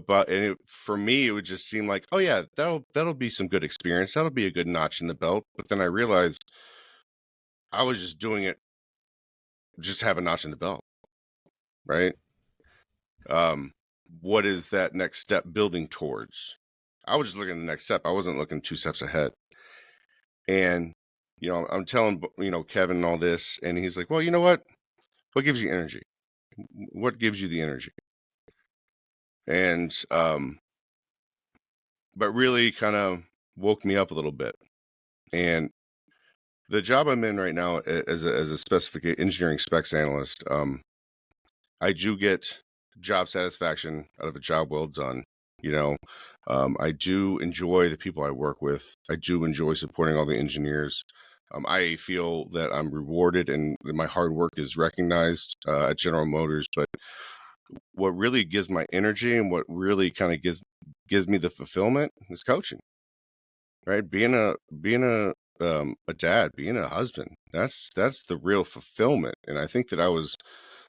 and for me, it would just seem like, oh yeah, that'll be some good experience. That'll be a good notch in the belt. But then I realized I was just doing it, just have a notch in the belt, right? What is that next step building towards? I was just looking at the next step. I wasn't looking 2 steps ahead. And, I'm telling, Kevin all this, and he's like, well, you know what? What gives you energy? What gives you the energy? And, but really kind of woke me up a little bit. And the job I'm in right now as a specific engineering specs analyst, I do get job satisfaction out of a job well done. I do enjoy the people I work with. I do enjoy supporting all the engineers. I feel that I'm rewarded and that my hard work is recognized at General Motors. But what really gives my energy and what really kind of gives me the fulfillment is coaching, right? Being a dad, being a husband. That's the real fulfillment. And I think that I was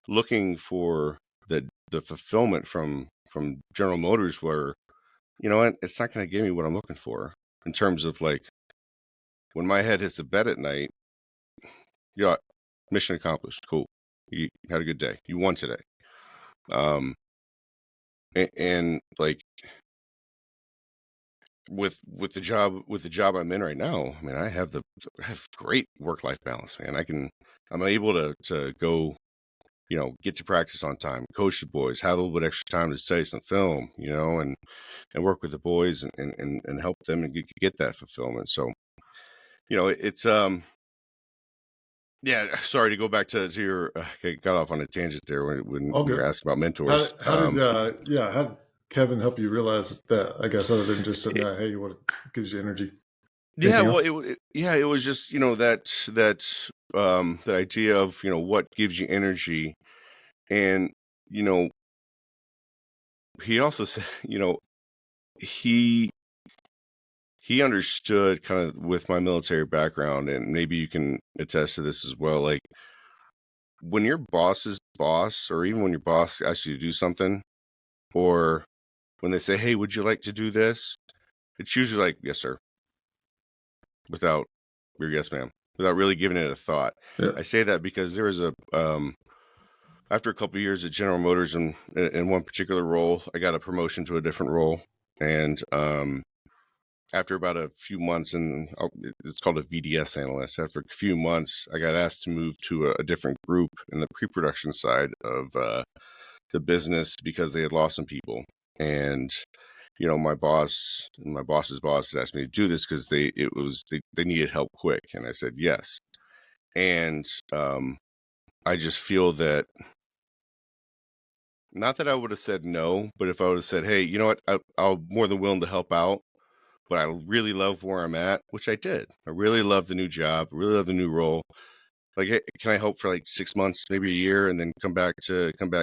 looking for the fulfillment from General Motors, where it's not going to give me what I'm looking for in terms of like when my head hits the bed at night. Yeah, mission accomplished. Cool. You had a good day. You won today. And like with the job I'm in right now, I mean, I have great work-life balance, man. I'm able to go, get to practice on time, coach the boys, have a little bit extra time to study some film, and work with the boys and help them and get that fulfillment. So, it's yeah, sorry to go back to your I got off on a tangent there when All you were good. asking about mentors. How did Kevin help you realize that? I guess other than just sitting there, hey, what gives you energy? Yeah, Anything well, else? it was just that idea of what gives you energy, and he also said he understood kind of with my military background, and maybe you can attest to this as well. Like when your boss's boss, or even when your boss asks you to do something, or when they say, "Hey, would you like to do this?" It's usually like, "Yes, sir," without your "Yes, ma'am," without really giving it a thought. Yeah. I say that because there was after a couple of years at General Motors in one particular role, I got a promotion to a different role, and after about a few months, and it's called a VDS analyst. After a few months, I got asked to move to a different group in the pre-production side of the business because they had lost some people. And my boss's boss had asked me to do this because they needed help quick, and I said yes. And I just feel that, not that I would have said no, but if I would have said, hey, you know what, I'm more than willing to help out, but I really love where I'm at, which I did. I really love the new job, really love the new role. Like, hey, can I help for like 6 months, maybe a year, and then come back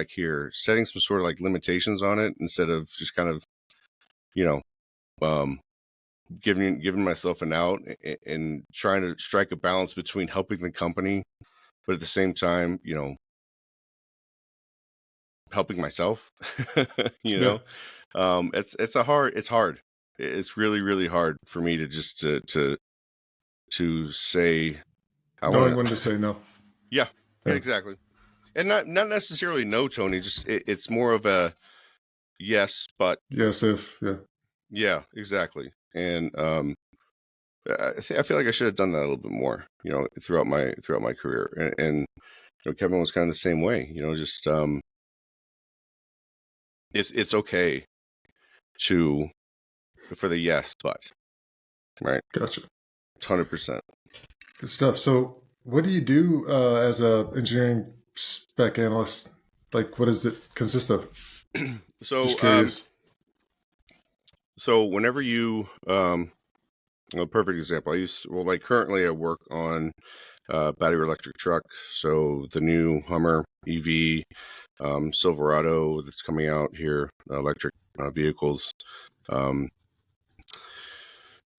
here, setting some sort of like limitations on it instead of just kind of, um, giving myself an out and trying to strike a balance between helping the company, but at the same time, helping myself. Yeah. It's hard. It's really, really hard for me to just to say I Knowing want when to. to say no. Yeah, Yeah. exactly. And not necessarily no, Tony. Just it's more of a yes, but Yes, if yeah. yeah, exactly. And I feel like I should have done that a little bit more, throughout my career. And Kevin was kind of the same way. Just it's okay for the yes, but right, Gotcha. 100%. Good stuff. So, what do you do as a engineering spec analyst? Like, what does it consist of? Just curious. So whenever you a perfect example, like currently I work on battery electric truck. So the new Hummer EV, Silverado that's coming out here, electric vehicles.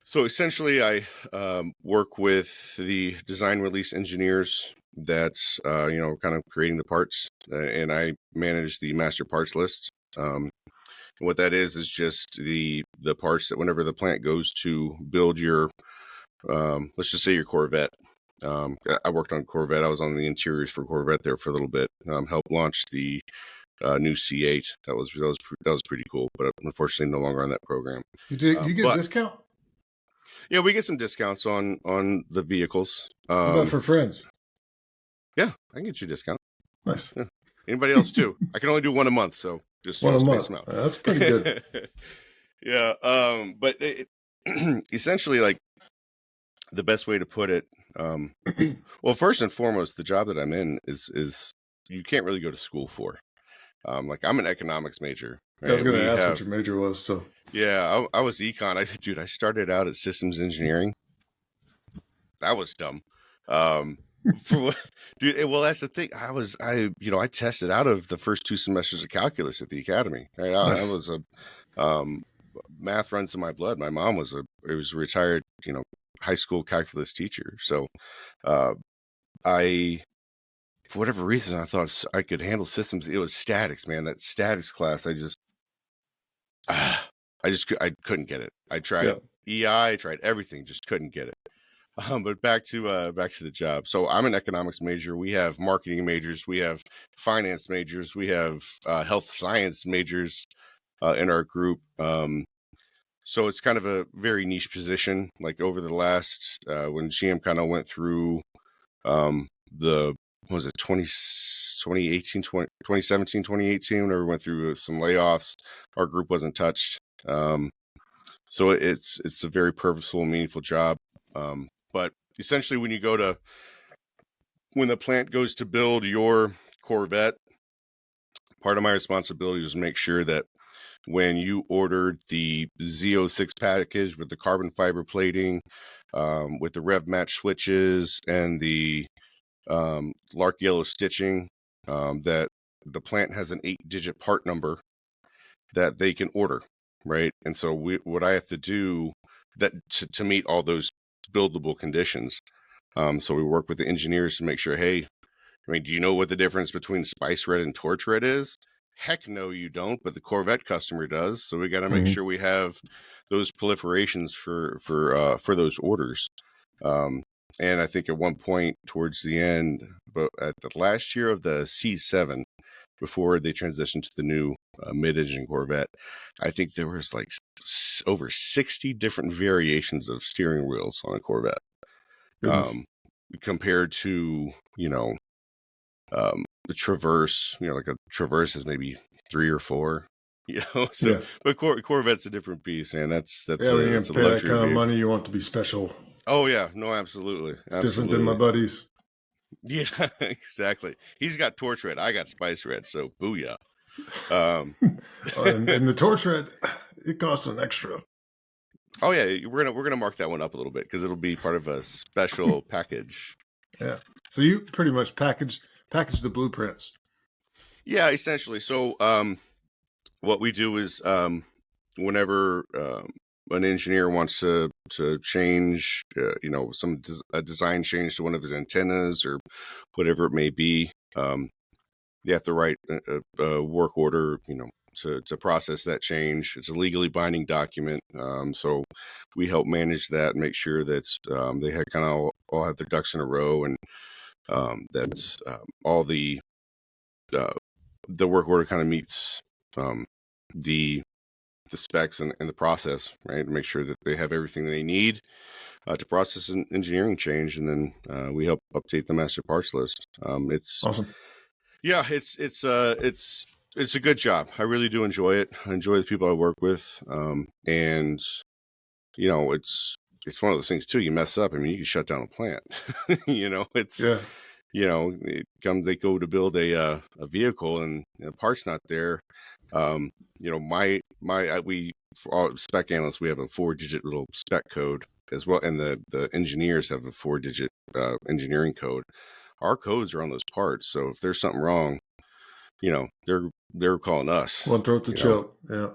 So essentially, I work with the design release engineers that's kind of creating the parts, and I manage the master parts list. What that is just the parts that whenever the plant goes to build your, let's just say your Corvette. I worked on Corvette. I was on the interiors for Corvette there for a little bit. Helped launch the new C8. That was pretty cool, but unfortunately no longer on that program. You get a discount? Yeah, we get some discounts on the vehicles. What about for friends? Yeah, I can get you a discount. Nice. Yeah. Anybody else too? I can only do one a month, so just one a space month. them out. That's pretty good. Yeah. But essentially, like the best way to put it, well, first and foremost, the job that I'm in is you can't really go to school for. Like I'm an economics major. Right? I was going to ask what your major was. So yeah, I was econ. I started out at systems engineering. That was dumb. Dude, well, that's the thing. I tested out of the first 2 semesters of calculus at the academy. Right? Nice. I was math runs in my blood. My mom was a retired, high school calculus teacher. So, for whatever reason, I thought I could handle systems. It was statics, man. That statics class, I couldn't get it. I tried EI, I tried everything, just couldn't get it. But back to the job. So I'm an economics major. We have marketing majors. We have finance majors. We have health science majors in our group. So it's kind of a very niche position. Like over the last, when GM kind of went through what was it, 2017, 2018, whenever we went through some layoffs, our group wasn't touched. So it's a very purposeful, meaningful job. But essentially, when the plant goes to build your Corvette, part of my responsibility is to make sure that when you ordered the Z06 package with the carbon fiber plating, with the rev match switches and the Lark yellow stitching, that the plant has an 8-digit part number that they can order, right? And so what I have to do to meet all those buildable conditions. So we work with the engineers to make sure, hey, do you know what the difference between Spice Red and Torch Red is? Heck no, you don't, but the Corvette customer does. So we got to make sure we have those proliferations for those orders. And I think at one point towards the end, but at the last year of the C7, before they transitioned to the new mid-engine Corvette, I think there was like over 60 different variations of steering wheels on a Corvette, compared to the Traverse. Like a Traverse is maybe 3 or 4. But Corvette's a different piece, man. That's when you pay that kind of money, you want to be special. Oh yeah, no, absolutely. It's different than my buddies. Yeah, exactly. He's got Torch Red, I got Spice Red, so booyah. And the Torch Red, it costs an extra. Oh yeah, we're gonna mark that one up a little bit because it'll be part of a special package. Yeah. So you pretty much package the blueprints. Yeah, essentially. So what we do is whenever an engineer wants to change, a design change to one of his antennas or whatever it may be, you have to write a work order, to process that change. It's a legally binding document. So we help manage that and make sure that they had kind of all have their ducks in a row, and that's all the the work order kind of meets the specs and the process, right? To make sure that they have everything they need to process an engineering change, and then we help update the master parts list. It's Awesome. Yeah, it's a good job. I really do enjoy it. I enjoy the people I work with, and it's one of those things too. You mess up, I mean, you can shut down a plant. It's Yeah. they go to build a vehicle and the part's not there. We for all spec analysts, we have a 4-digit little spec code as well, and the engineers have a 4-digit engineering code. Our codes are on those parts, so if there's something wrong, they're calling us. One throat to choke. Yeah.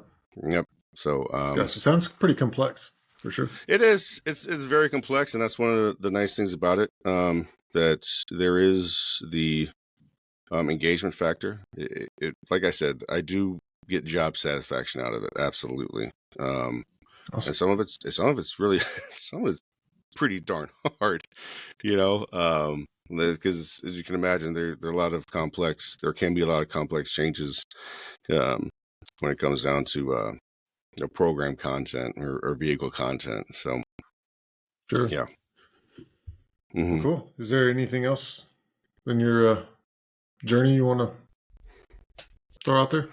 Yep. So Gotcha. Sounds pretty complex for sure. it is. It's very complex, and that's one of the nice things about it. That there is the engagement factor. Like I said, I do get job satisfaction out of it. Absolutely. Awesome. And some of it's really some of it's pretty darn hard. Because as you can imagine, there can be a lot of complex changes when it comes down to program content or vehicle content. So Sure. yeah. Well, cool. Is there anything else in your journey you want to throw out there?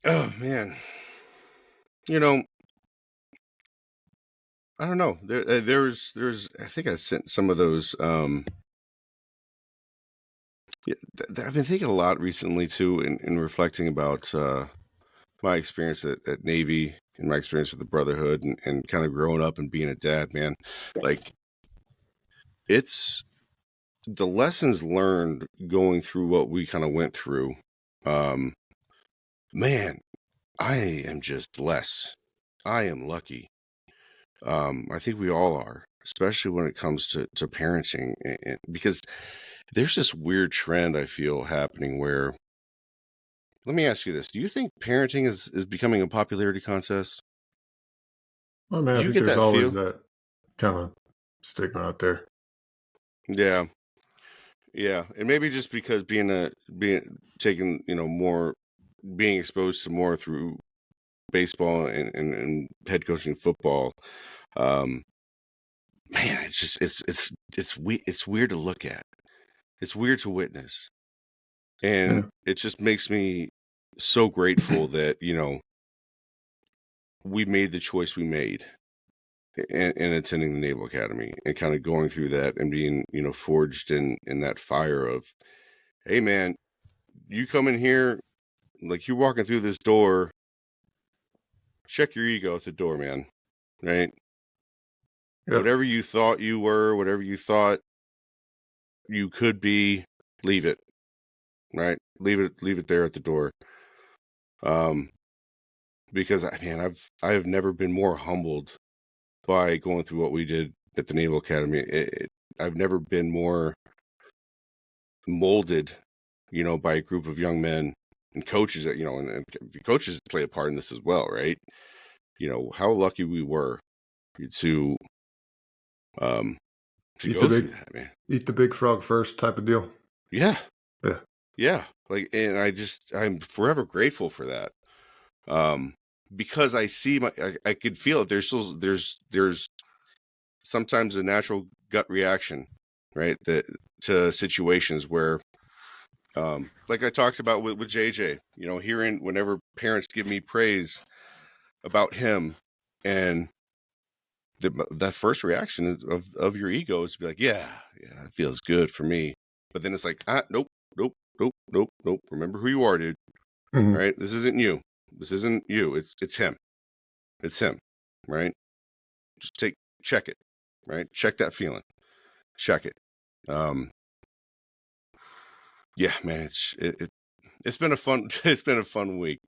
Oh man, I don't know. There's I think I sent some of those. I've been thinking a lot recently too, in reflecting about my experience at Navy and my experience with the Brotherhood and kind of growing up and being a dad, man. Like, it's the lessons learned going through what we kind of went through. Man, I am just blessed. I am lucky. I think we all are, especially when it comes to parenting, because there's this weird trend I feel happening where, let me ask you this. Do you think parenting is becoming a popularity contest? Oh man, Do I you think get there's that always feel? that kind of stigma out there. Yeah. Yeah. And maybe just because being exposed to more through baseball and head coaching football. Man, it's just it's weird to look at. It's weird to witness. And it just makes me so grateful that, we made the choice we made in attending the Naval Academy and kind of going through that and being, forged in that fire of, hey man, you come in here, like you're walking through this door, check your ego at the door, man. Right? Yeah. Whatever you thought you were, whatever you thought you could be, leave it. Right? Leave it there at the door. Because I have never been more humbled by going through what we did at the Naval Academy. I've never been more molded, by a group of young men and coaches that, and the coaches play a part in this as well, right? How lucky we were to go through that, man. Eat the big frog first type of deal. Yeah. Yeah. Yeah. Like, and I'm forever grateful for that. Because I see I could feel it. There's sometimes a natural gut reaction, right? To situations where, like I talked about with JJ, hearing whenever parents give me praise about him, and that first reaction of your ego is to be like, yeah, it feels good for me. But then it's like, nope. Remember who you are, dude. Mm-hmm. All right, this isn't you. This isn't you. It's him. It's him, right? Just check it, right? Check that feeling. Check it. Yeah, man, it's been a fun week.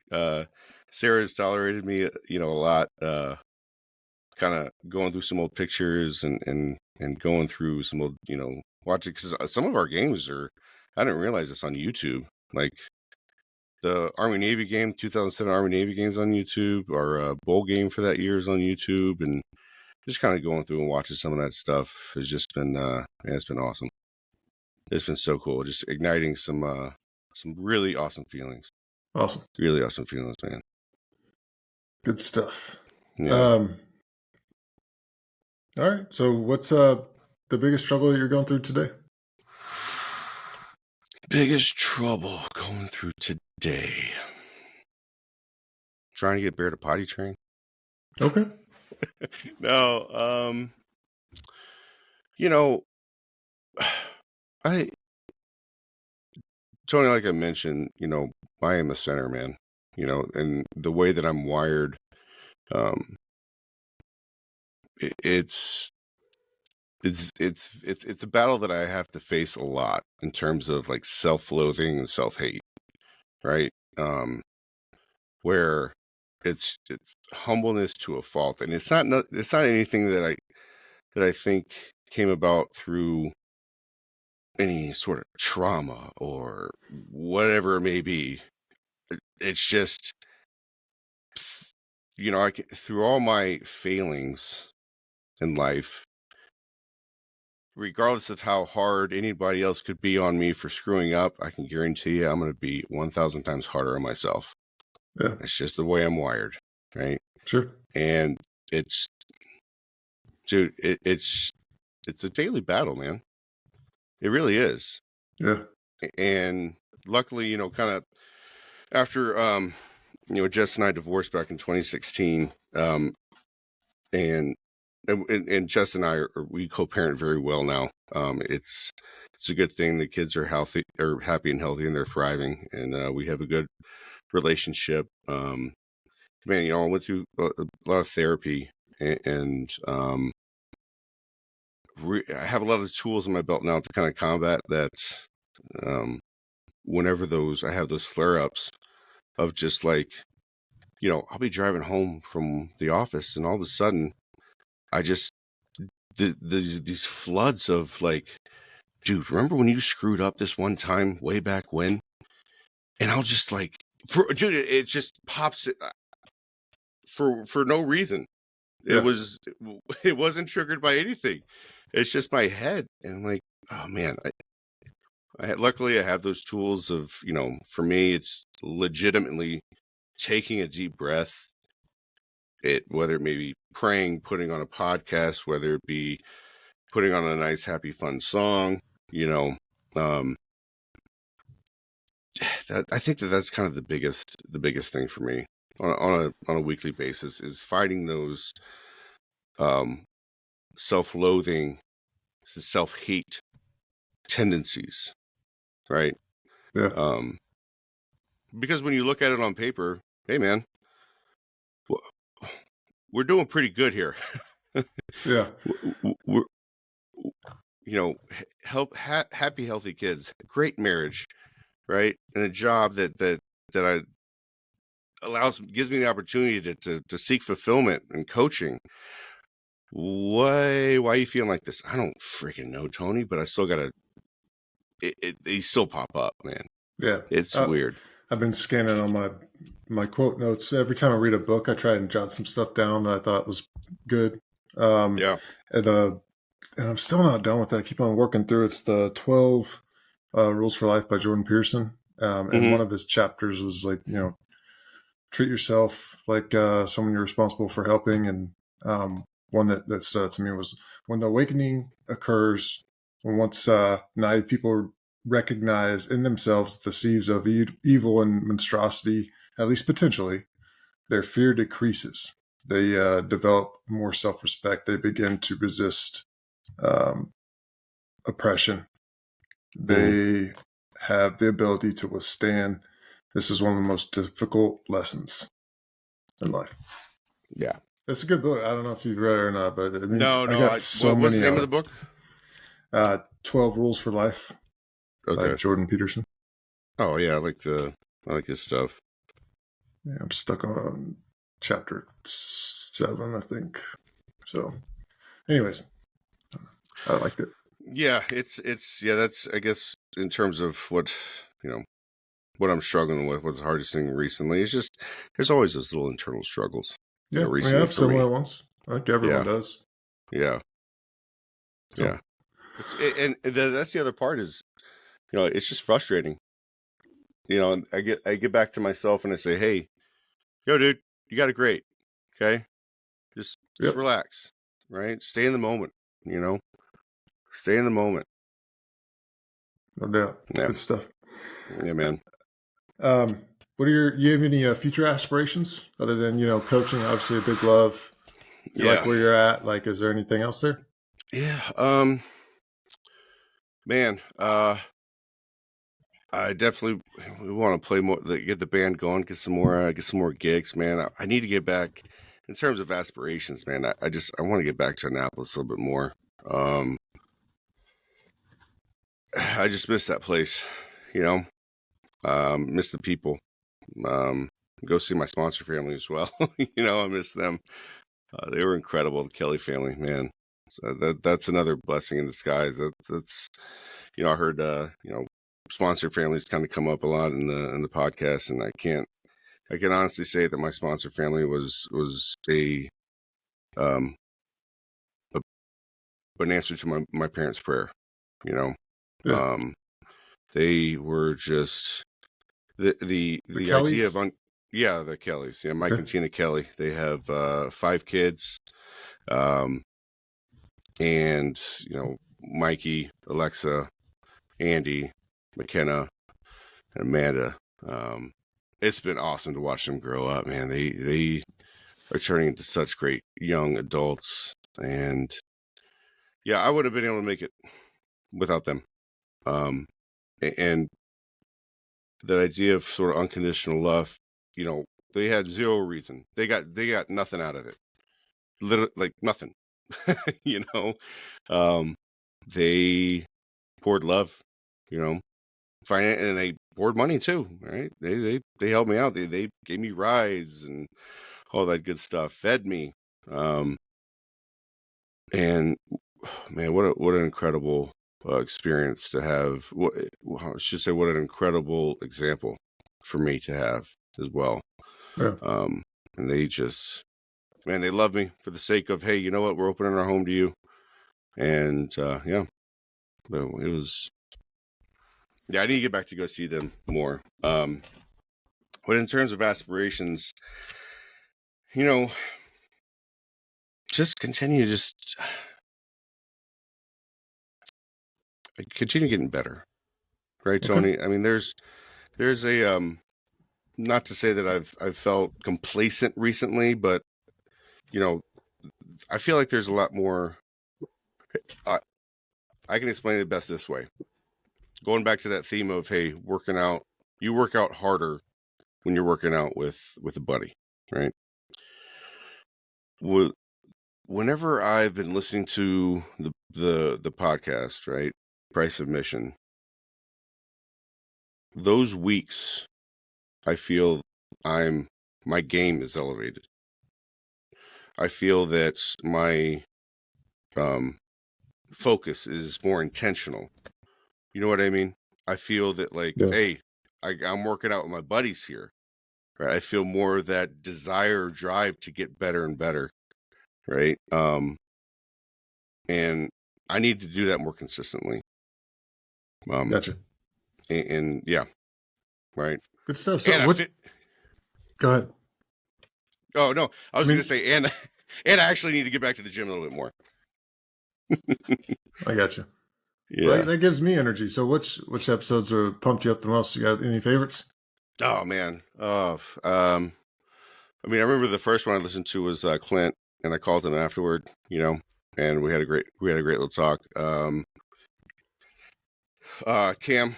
Sarah's tolerated me, a lot. Kind of going through some old pictures and going through some old, watching, because some of our games I didn't realize it's on YouTube. Like the Army Navy game, 2007 Army Navy games on YouTube. Our bowl game for that year is on YouTube, and just kind of going through and watching some of that stuff has just been, it's been awesome. It's been so cool, just igniting some really awesome feelings. Awesome. Really awesome feelings, man. Good stuff. Yeah. All right. So what's the biggest struggle that you're going through today? Biggest trouble going through today. Trying to get Bear to potty train. Okay. No, I Tony, like I mentioned, I am a center man, and the way that I'm wired, um, it's a battle that I have to face a lot in terms of like self-loathing and self-hate, right? Where it's humbleness to a fault, and it's not anything that I think came about through any sort of trauma or whatever it may be. It's just, through all my failings in life, regardless of how hard anybody else could be on me for screwing up, I can guarantee you I'm going to be 1,000 times harder on myself. Yeah. It's just the way I'm wired, right? Sure. And it's, dude, it's a daily battle, man. It really is. Yeah. And luckily, kind of after, Jess and I divorced back in 2016, and Jess and I we co-parent very well now. It's a good thing. The kids are happy and healthy, and they're thriving, and we have a good relationship. Man, I went through a lot of therapy, and I have a lot of tools in my belt now to kind of combat that. Whenever I have those flare-ups of just like, I'll be driving home from the office, and all of a sudden, I just these floods of like, dude, remember when you screwed up this one time way back when? And I'll just like, dude, it just pops for no reason. Yeah. It wasn't triggered by anything. It's just my head, and I'm like, oh man, luckily I have those tools of, for me, it's legitimately taking a deep breath. Whether it may be praying, putting on a podcast, whether it be putting on a nice, happy, fun song, I think that's kind of the biggest thing for me on a weekly basis is fighting those self-loathing, self-hate tendencies, right? Yeah. Because when you look at it on paper, hey man, we're doing pretty good here. Yeah. We're, happy, healthy kids, great marriage, right? And a job that I gives me the opportunity to seek fulfillment and coaching. Why are you feeling like this? I don't freaking know, Tony, but I still gotta. They still pop up, man. Yeah. It's weird. I've been scanning on my quote notes. Every time I read a book, I try and jot some stuff down that I thought was good. Yeah. And I'm still not done with it. I keep on working through. It's the 12 Rules for Life by Jordan Peterson. And one of his chapters was like, treat yourself like someone you're responsible for helping. And one that stood out to me was when the awakening occurs, when once naive people recognize in themselves the seeds of evil and monstrosity, at least potentially, their fear decreases. They develop more self-respect. They begin to resist oppression. They have the ability to withstand. This is one of the most difficult lessons in life. Yeah. It's a good book. I don't know if you've read it or not, but No. what's the name of the book? 12 Rules for Life by Jordan Peterson. Oh yeah, I like his stuff. Yeah, I'm stuck on chapter 7, I think. So, anyways, I liked it. Yeah, it's that's, I guess, in terms of what what I'm struggling with, what's the hardest thing recently. It's just there's always those little internal struggles. Yeah, recently I have similar ones. I think everyone does. Yeah. So. Yeah. And that's the other part is it's just frustrating. And I get back to myself and I say, hey, yo, dude, you got it great. Okay. Just Yep. relax, right? Stay in the moment, stay in the moment. No doubt. Yeah. Good stuff. Yeah, man. What are you have any future aspirations other than, coaching? Obviously a big love. You like where you're at? Like, is there anything else there? Yeah. Man, I definitely want to play more, get the band going, get some more gigs, man. I need to get back in terms of aspirations, man. I want to get back to Annapolis a little bit more. I just miss that place, miss the people. Go see my sponsor family as well. I miss them. They were incredible. The Kelly family, man. So that's another blessing in disguise. That's I heard sponsor families kind of come up a lot in the podcast, and I can honestly say that my sponsor family was an answer to my parents' prayer. Yeah. They were just the idea of the Kellys. Yeah, Mike and Tina Kelly. They have 5 kids. And Mikey, Alexa, Andy, McKenna, and Amanda. It's been awesome to watch them grow up, man. They are turning into such great young adults, and yeah, I would have been able to make it without them. And that idea of sort of unconditional love, they had zero reason. They got nothing out of it. Literally, like nothing. They poured love, and they poured money too, right? They helped me out. They gave me rides and all that good stuff, fed me. And man, what an incredible experience to have. I should say, what an incredible example for me to have as well. Yeah. And they just, man, they love me for the sake of, hey, you know what? We're opening our home to you. And yeah, but it was. Yeah, I need to get back to go see them more. But in terms of aspirations, just continue, continue getting better, right, Tony? Okay. I mean, there's a not to say that I've felt complacent recently, but I feel like there's a lot more. I can explain it best this way. Going back to that theme of, hey, working out, you work out harder when you're working out with a buddy, right? Whenever I've been listening to the podcast, right, Price of Mission, those weeks, I feel my game is elevated. I feel that my focus is more intentional. You know what I mean? I feel that hey, I'm working out with my buddies here. Right? I feel more of that desire, drive to get better and better. Right. And I need to do that more consistently. Gotcha. And yeah. Right. Good stuff. So go ahead. Oh no, I was going to say, and I actually need to get back to the gym a little bit more. I gotcha. Yeah, well, that gives me energy. So which episodes are pumped you up the most? You got any favorites? Oh man. I remember the first one I listened to was Clint, and I called him afterward, and we had a great little talk. Cam,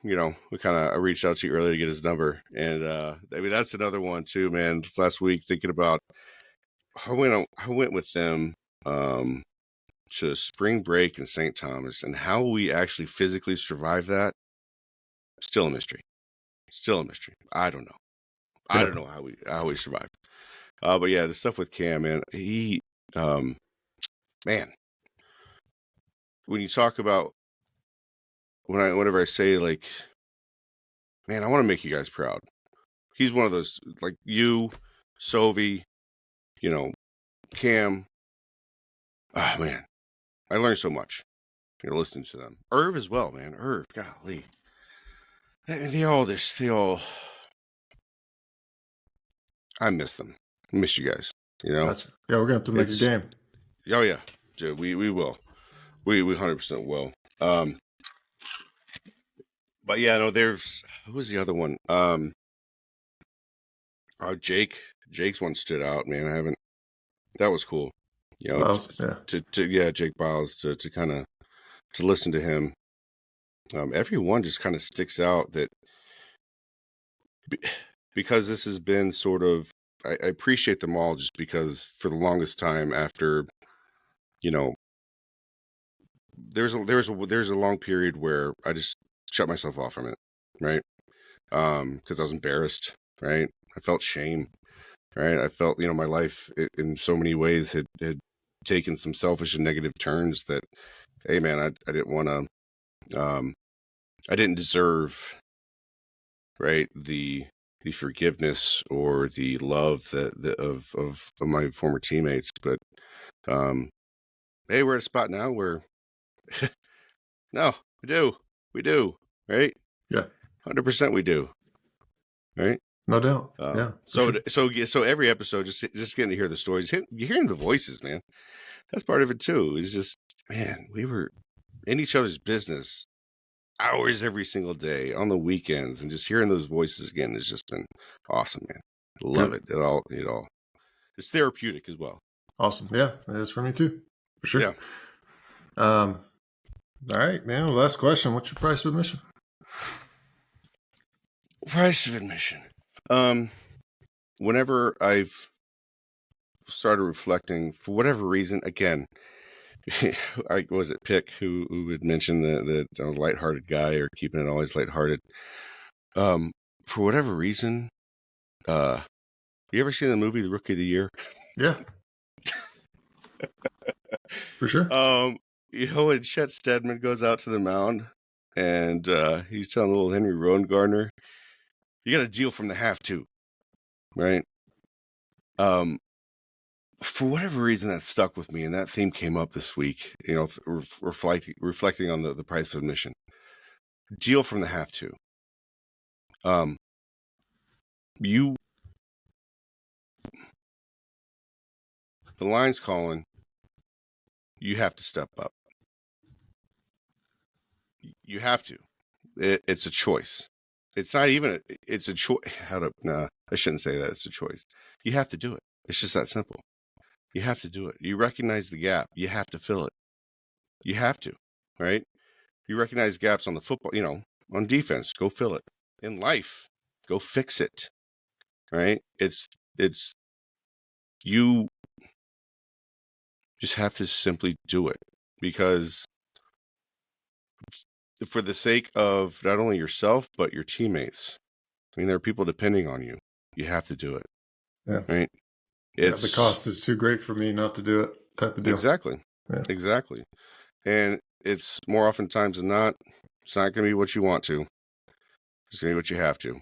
we I reached out to you earlier to get his number, and that's another one too, man. This last week, thinking about, I went with them to spring break in St. Thomas, and how we actually physically survived that, still a mystery. I don't know. I don't know how we survived. But yeah, the stuff with Cam, man, he, man, when you talk about, whenever I say, like, man, I want to make you guys proud. He's one of those, like you, Sovi, Cam. Ah, man, I learned so much. listening to them. Irv as well, man. Irv, golly. They all. I miss them. I miss you guys. Gotcha. Yeah, we're gonna have to make a game. Oh yeah, we will. We 100% will. But yeah, no. There's who was the other one? Jake's one stood out, man. I haven't. That was cool. Biles, Jake Biles to kind of to listen to him. Everyone just kind of sticks out that because this has been sort of. I appreciate them all just because for the longest time after, there's a long period where I just shut myself off from it, right? Because I was embarrassed, right? I felt shame, right? I felt, my life in so many ways had taken some selfish and negative turns that, hey, man, I didn't want to, I didn't deserve, right, the forgiveness or the love of my former teammates. But, hey, we're at a spot now where, no, we do, right? Yeah, 100% we do, right? No doubt. Yeah. So every episode, just getting to hear the stories, you're hearing the voices, man. That's part of it too. It's just, man, we were in each other's business hours every single day on the weekends, and just hearing those voices again has just been awesome, man. I love it. It all. It's therapeutic as well. Awesome. Yeah, it is for me too, for sure. Yeah. All right, man. Last question. What's your price of admission? Price of admission. Whenever I've started reflecting, for whatever reason, again, was it Pick who had mentioned the lighthearted guy or keeping it always lighthearted. For whatever reason, you ever seen the movie The Rookie of the Year? Yeah. For sure. When Chet Steadman goes out to the mound and he's telling little Henry Rowan-Gardner, you got to deal from the half too, right? For whatever reason, that stuck with me, and that theme came up this week. Reflecting on the price of admission. Deal from the half too. The line's calling. You have to step up. You have to. It's a choice. It's not even. It's a choice. I shouldn't say that. It's a choice. You have to do it. It's just that simple. You have to do it. You recognize the gap. You have to fill it. You have to, right? You recognize gaps on the football, on defense, go fill it. In life, go fix it, right? It's you just have to simply do it because for the sake of not only yourself, but your teammates. I mean, there are people depending on you. You have to do it. Yeah. Right? The cost is too great for me not to do it, type of deal. Exactly. Yeah. Exactly. And it's more oftentimes than not, it's not going to be what you want to. It's going to be what you have to.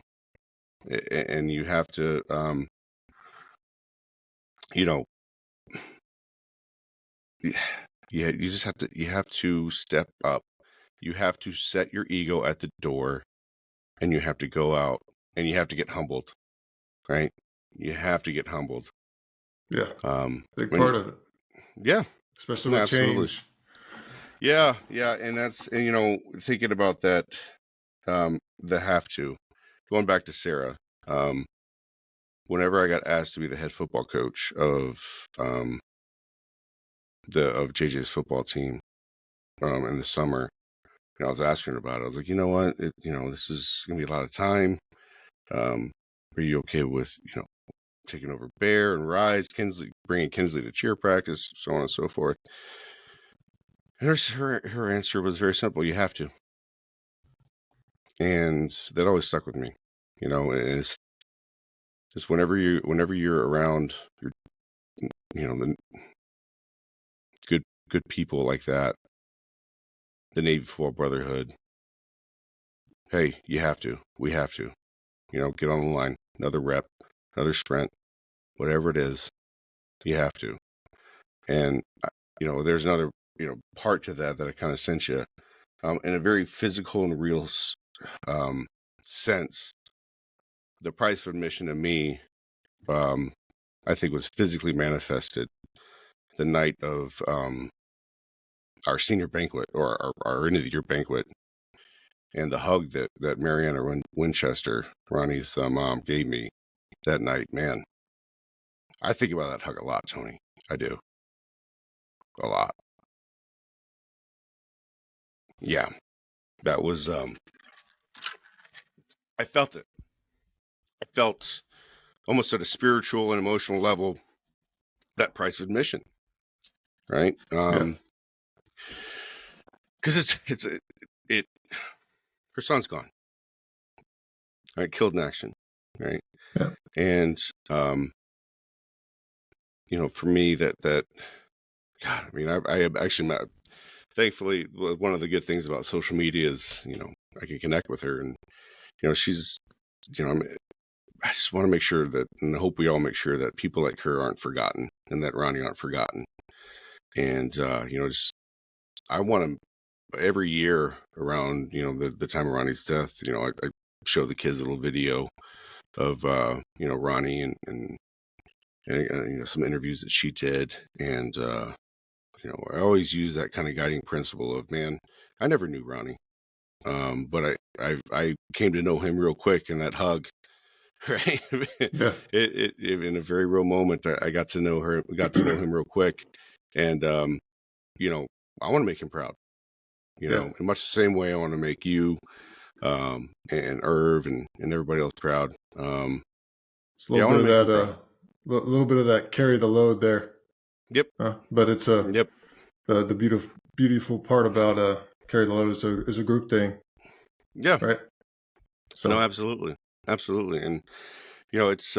And you have to, you just have to, you have to step up. You have to set your ego at the door and you have to go out and you have to get humbled, right? You have to get humbled. Yeah. Big part of it. Yeah. Especially with change. Yeah. And that's, thinking about that, the have to, going back to Sarah, whenever I got asked to be the head football coach of JJ's football team, in the summer, I was asking her about it. I was like, you know what, this is going to be a lot of time. Are you okay with, taking over Bear and Rise, bringing Kinsley to cheer practice, so on and so forth? And her answer was very simple. You have to. And that always stuck with me. It's whenever you're around the good people like that, the Navy Football Brotherhood, hey, you have to. We have to. Get on the line. Another rep, another sprint, whatever it is, you have to. And, there's another part to that I kind of sent you, in a very physical and real sense. The price of admission to me, I think, was physically manifested the night of our senior banquet, or our end of the year banquet, and the hug that Marianna Winchester, Ronnie's mom, gave me that night. Man, I think about that hug a lot, Tony. I do. A lot. Yeah. That was, I felt it. I felt almost at a spiritual and emotional level that price of admission. Right? Because her son's gone. Right? Killed in action. Right? Yeah. And, for me, that, God, I mean, I have actually met, thankfully, one of the good things about social media is, I can connect with her, and, she's, I just want to make sure that, and I hope we all make sure that people like her aren't forgotten, and that Ronnie aren't forgotten. And, I want to, every year around, the time of Ronnie's death, I show the kids a little video of, Ronnie and some interviews that she did. And, I always use that kind of guiding principle of, man, I never knew Ronnie. But I came to know him real quick in that hug, right? Yeah. It in a very real moment, I got to know her, got to know him real quick. And, I want to make him proud, in much the same way I want to make you, and Irv and everybody else proud. It's a little bit of that, little bit of that carry the load there. Yep. But it's yep. The beautiful part about carry the load is a group thing. Yeah. Right. So no, absolutely. And it's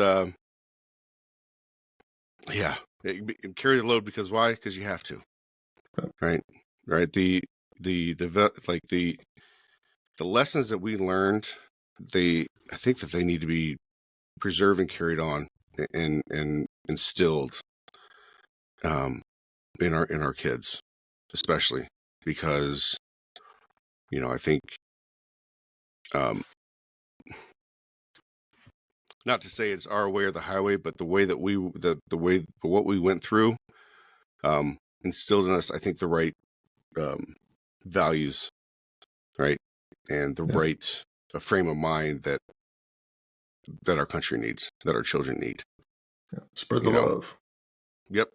carry the load because why? Because you have to. Right. The lessons that we learned, I think that they need to be preserved and carried on and instilled in our kids, especially because I think not to say it's our way or the highway, but the way that what we went through instilled in us, I think, the right values, right, and the right frame of mind that our country needs, that our children need. Spread the love. Yep.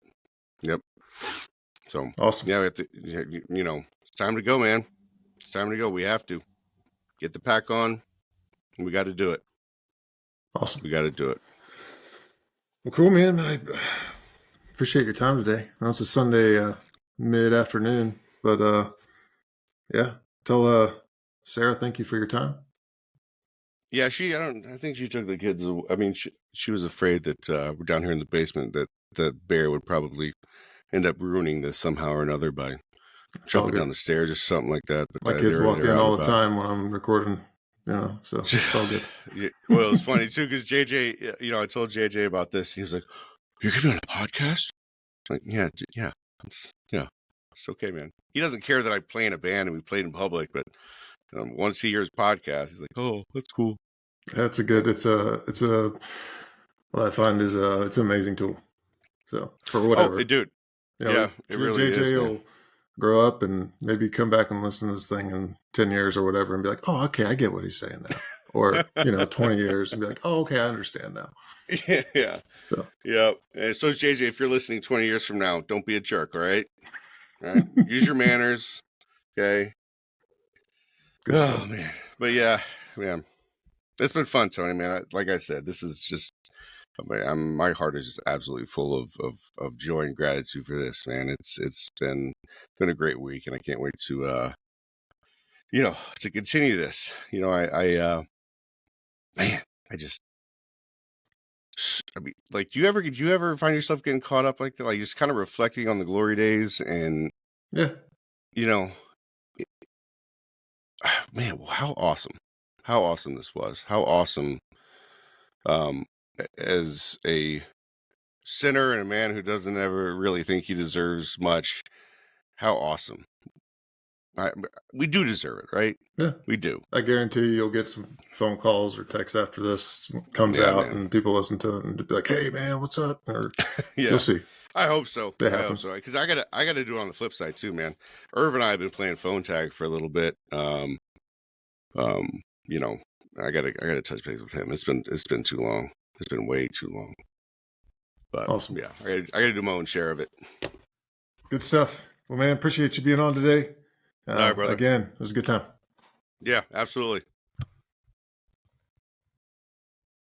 So awesome. Yeah, we have to, it's time to go, man. It's time to go. We have to get the pack on. And we got to do it. Awesome. We got to do it. Well, cool, man. I appreciate your time today. I know it's a Sunday mid-afternoon, but tell Sarah thank you for your time. Yeah, I think she took the kids. I mean, she was afraid that we're down here in the basement, that Bear would probably end up ruining this somehow or another by jumping down the stairs or something like that. But my kids walk in all the time when I'm recording, so it's all good. Well, it's funny too, because JJ, I told JJ about this. He was like, "You're gonna be on a podcast?" I'm like, yeah, it's okay, man. He doesn't care that I play in a band and we played in public, but once he hears podcast, he's like, "Oh, that's cool." That's what I find is it's an amazing tool. So for whatever, dude, it really JJ is. will grow up and maybe come back and listen to this thing in 10 years or whatever and be like, "Oh, okay, I get what he's saying now." Or 20 years and be like, "Oh, okay, I understand now." Yeah. So and so is JJ. If you're listening 20 years from now, don't be a jerk. All right. Use your manners. Okay. Good stuff. Man. But yeah, it's been fun, Tony, man. Like I said, this is just, my heart is just absolutely full of joy and gratitude for this, man. It's been a great week, and I can't wait to to continue this. Like, do you ever find yourself getting caught up like that? Like, just kind of reflecting on the glory days and, man, how awesome this was. How awesome, as a sinner and a man who doesn't ever really think he deserves much, how awesome. We do deserve it, right? Yeah, we do. I guarantee you'll get some phone calls or texts after this comes Yeah, out, man. and people listen to it and be like, "Hey, man, what's up?" Or Yeah. you'll see. I hope so. It I hope happens. so. Because I gotta do it on the flip side too, man. Irv and I have been playing phone tag for a little bit. You know, I gotta touch base with him. It's been too long. It's been way too long. But Awesome. yeah, I gotta do my own share of it. Good stuff. Well, man, appreciate you being on today. All right, brother. Again, it was a good time. Yeah, absolutely.